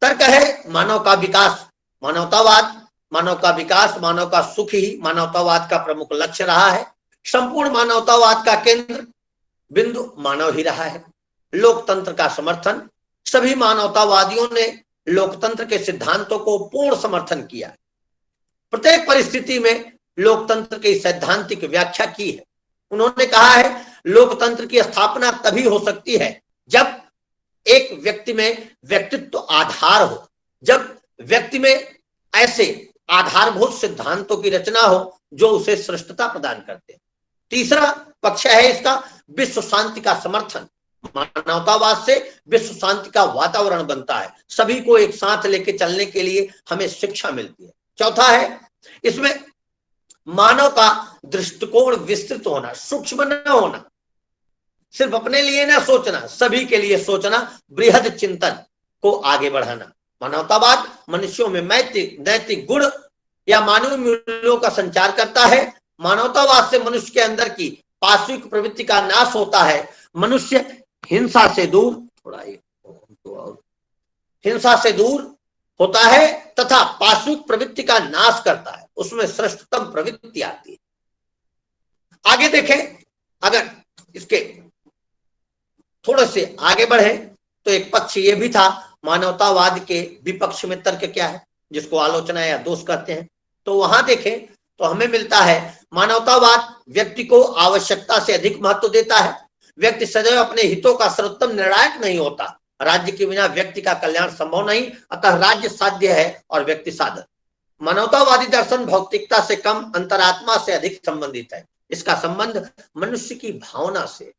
तर्क है मानव का विकास, मानवतावाद, मानव का विकास, मानव का सुख ही मानवतावाद का प्रमुख लक्ष्य रहा है। संपूर्ण मानवतावाद का केंद्र बिंदु मानव ही रहा है। लोकतंत्र का समर्थन, सभी मानवतावादियों ने लोकतंत्र के सिद्धांतों को पूर्ण समर्थन किया। प्रत्येक परिस्थिति में लोकतंत्र की सैद्धांतिक व्याख्या की है। उन्होंने कहा है लोकतंत्र की स्थापना तभी हो सकती है जब एक व्यक्ति में व्यक्तित्व आधार हो, जब व्यक्ति में ऐसे आधारभूत सिद्धांतों की रचना हो जो उसे श्रेष्ठता प्रदान करते हैं। तीसरा पक्ष है इसका विश्व शांति का समर्थन। मानवतावाद से विश्व शांति का वातावरण बनता है, सभी को एक साथ लेके चलने के लिए हमें शिक्षा मिलती है। चौथा है इसमें मानव का दृष्टिकोण विस्तृत होना, सूक्ष्म न होना, सिर्फ अपने लिए ना सोचना, सभी के लिए सोचना, बृहद चिंतन को आगे बढ़ाना। मानवतावाद मनुष्यों में नैतिक गुण या मानवीय मूल्यों का संचार करता है। मानवतावाद से मनुष्य के अंदर की पाशविक प्रवृत्ति का नाश होता है। मनुष्य हिंसा से दूर होता है तथा पाशविक प्रवृत्ति का नाश करता है, उसमें श्रेष्ठतम प्रवृत्ति आती है। आगे देखें, अगर इसके थोड़े से आगे बढ़े तो एक पक्ष ये भी था मानवतावाद के विपक्ष में तर्क क्या है, जिसको आलोचना या दोष कहते हैं। तो वहां देखें तो हमें मिलता है मानवतावाद व्यक्ति को आवश्यकता से अधिक महत्व देता है। व्यक्ति सदैव अपने हितों का सर्वोत्तम निर्णायक नहीं होता। राज्य के बिना व्यक्ति का कल्याण संभव नहीं, अतः राज्य साध्य है और व्यक्ति साधन। मानवतावादी दर्शन भौतिकता से कम अंतरात्मा से अधिक संबंधित है। इसका संबंध मनुष्य की भावना से।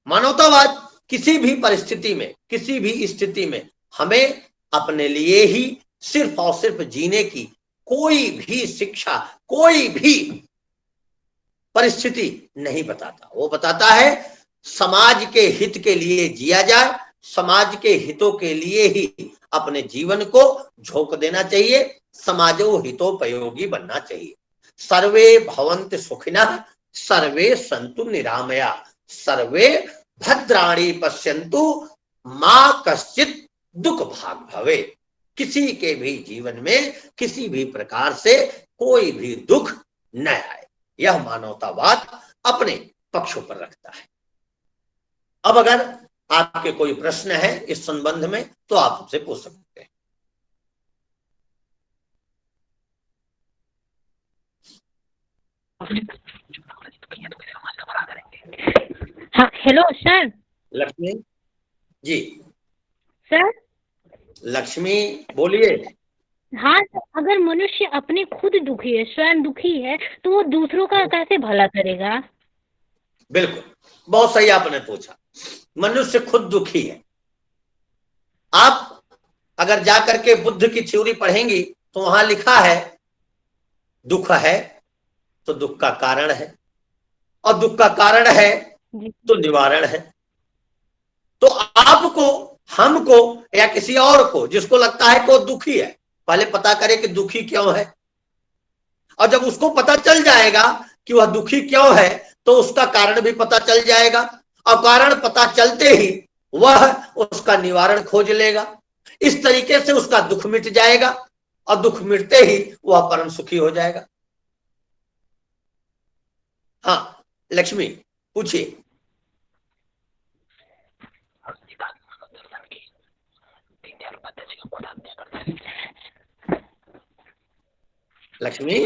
मानवतावाद किसी भी परिस्थिति में, किसी भी स्थिति में हमें अपने लिए ही सिर्फ और सिर्फ जीने की कोई भी शिक्षा, कोई भी परिस्थिति नहीं बताता। वो बताता है समाज के हित के लिए जिया जाए, समाज के हितों के लिए ही अपने जीवन को झोंक देना चाहिए, समाजो हितोपयोगी बनना चाहिए। सर्वे भवन्तु सुखिनः, सर्वे सन्तु निरामया, सर्वे भद्राणि पश्यन्तु, मां कश्चित् दुख भाग भवे। किसी के भी जीवन में किसी भी प्रकार से कोई भी दुख न आए, यह मानवतावाद अपने पक्षों पर रखता है। अब अगर आपके कोई प्रश्न है इस संबंध में तो आप हमसे पूछ सकते हैं। हाँ, hello sir. Lakshmi ji. Sir Lakshmi बोलिए। हाँ सर, अगर मनुष्य अपने खुद दुखी है, स्वयं दुखी है, तो वो दूसरों का कैसे भला करेगा? बिल्कुल, बहुत सही आपने पूछा। मनुष्य खुद दुखी है। आप अगर जाकर के बुद्ध की थ्योरी पढ़ेंगी तो वहां लिखा है दुख है तो दुख का कारण है, और दुख का कारण है तो निवारण है। तो आपको, हमको या किसी और को जिसको लगता है कि वो दुखी है, पहले पता करे कि दुखी क्यों है, और जब उसको पता चल जाएगा कि वह दुखी क्यों है तो उसका कारण भी पता चल जाएगा, और कारण पता चलते ही वह उसका निवारण खोज लेगा। इस तरीके से उसका दुख मिट जाएगा, और दुख मिटते ही वह परम सुखी हो जाएगा। हाँ लक्ष्मी पूछिए। लक्ष्मी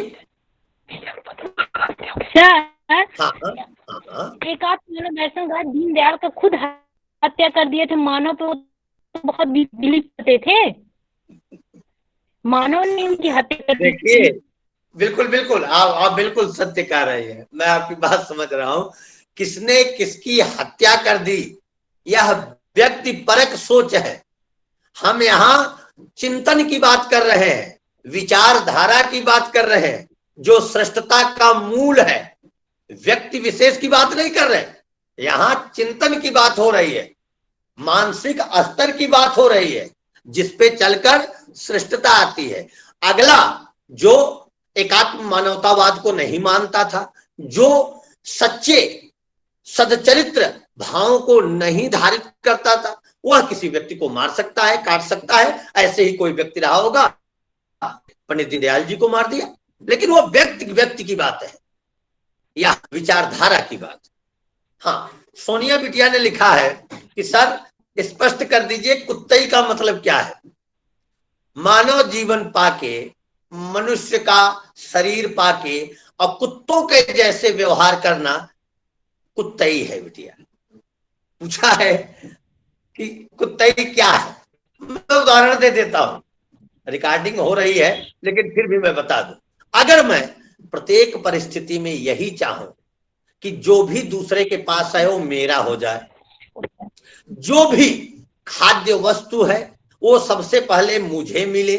सर हाँ हाँ, एक आप नरसिंह दीनदयाल का खुद हत्या कर दिए थे, मानव पे तो बहुत बिलीव करते थे, मानव ने उनकी हत्या कर दी। देखिए बिल्कुल बिल्कुल आप बिल्कुल सत्य कह रहे हैं, मैं आपकी बात समझ रहा हूं। किसने किसकी हत्या कर दी यह व्यक्ति परक सोच है। हम यहाँ चिंतन की बात कर रहे हैं, विचारधारा की बात कर रहे हैं, जो श्रेष्ठता का मूल है। व्यक्ति विशेष की बात नहीं कर रहे, यहाँ चिंतन की बात हो रही है, मानसिक स्तर की बात हो रही है, जिसपे चलकर श्रेष्ठता आती है। अगला जो एकात्म मानवतावाद को नहीं मानता था, जो सच्चे सदचरित्र भावों को नहीं धारित करता था, वह किसी व्यक्ति को मार सकता है, काट सकता है। ऐसे ही कोई व्यक्ति रहा होगा, पंडित दीनदयाल जी को मार दिया, लेकिन वो व्यक्ति की बात है या विचारधारा की बात। हाँ, सोनिया बिटिया ने लिखा है कि सर स्पष्ट कर दीजिए कुत्तई का मतलब क्या है। मानव जीवन पाके, मनुष्य का शरीर पाके और कुत्तों के जैसे व्यवहार करना कुत्तई है। बिटिया पूछा है कि कुत्तई क्या है। मैं उदाहरण दे देता हूं, रिकॉर्डिंग हो रही है लेकिन फिर भी मैं बता दूं। अगर मैं प्रत्येक परिस्थिति में यही चाहूं कि जो भी दूसरे के पास है वो मेरा हो जाए, जो भी खाद्य वस्तु है वो सबसे पहले मुझे मिले,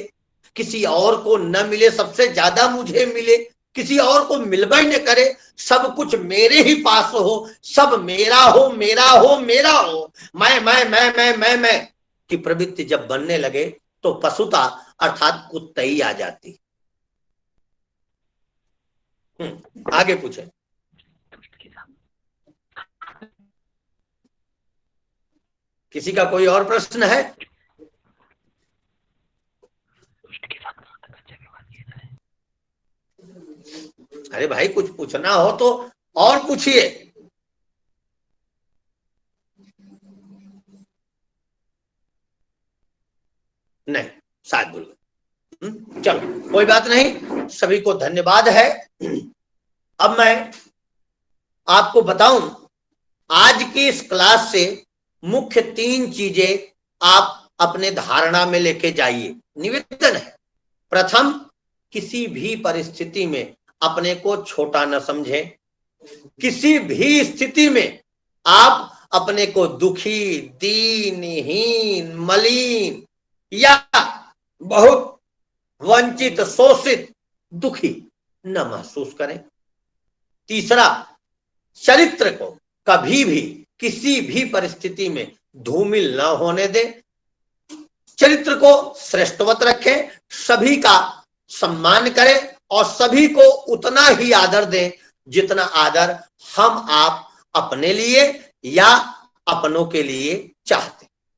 किसी और को न मिले, सबसे ज्यादा मुझे मिले, किसी और को मिलवा ही न करे, सब कुछ मेरे ही पास हो, सब मेरा हो मेरा हो मेरा हो, मैं की प्रवृत्ति जब बनने लगे तो पशुता अर्थात कुत्तई आ जाती। आगे पूछे। किसी का कोई और प्रश्न है? अरे भाई कुछ पूछना हो तो और पूछिए। नहीं, शायद भूल गए। चलो कोई बात नहीं, सभी को धन्यवाद है। अब मैं आपको बताऊं, आज की इस क्लास से मुख्य 3 चीजें आप अपने धारणा में लेके जाइए। निवेदन है, प्रथम, किसी भी परिस्थिति में अपने को छोटा न समझें। किसी भी स्थिति में आप अपने को दुखी, दीनहीन, मलिन या बहुत वंचित, शोषित, दुखी न महसूस करें। तीसरा, चरित्र को कभी भी किसी भी परिस्थिति में धूमिल न होने दें। चरित्र को श्रेष्ठवत रखें, सभी का सम्मान करें और सभी को उतना ही आदर दें जितना आदर हम आप अपने लिए या अपनों के लिए चाहते हैं।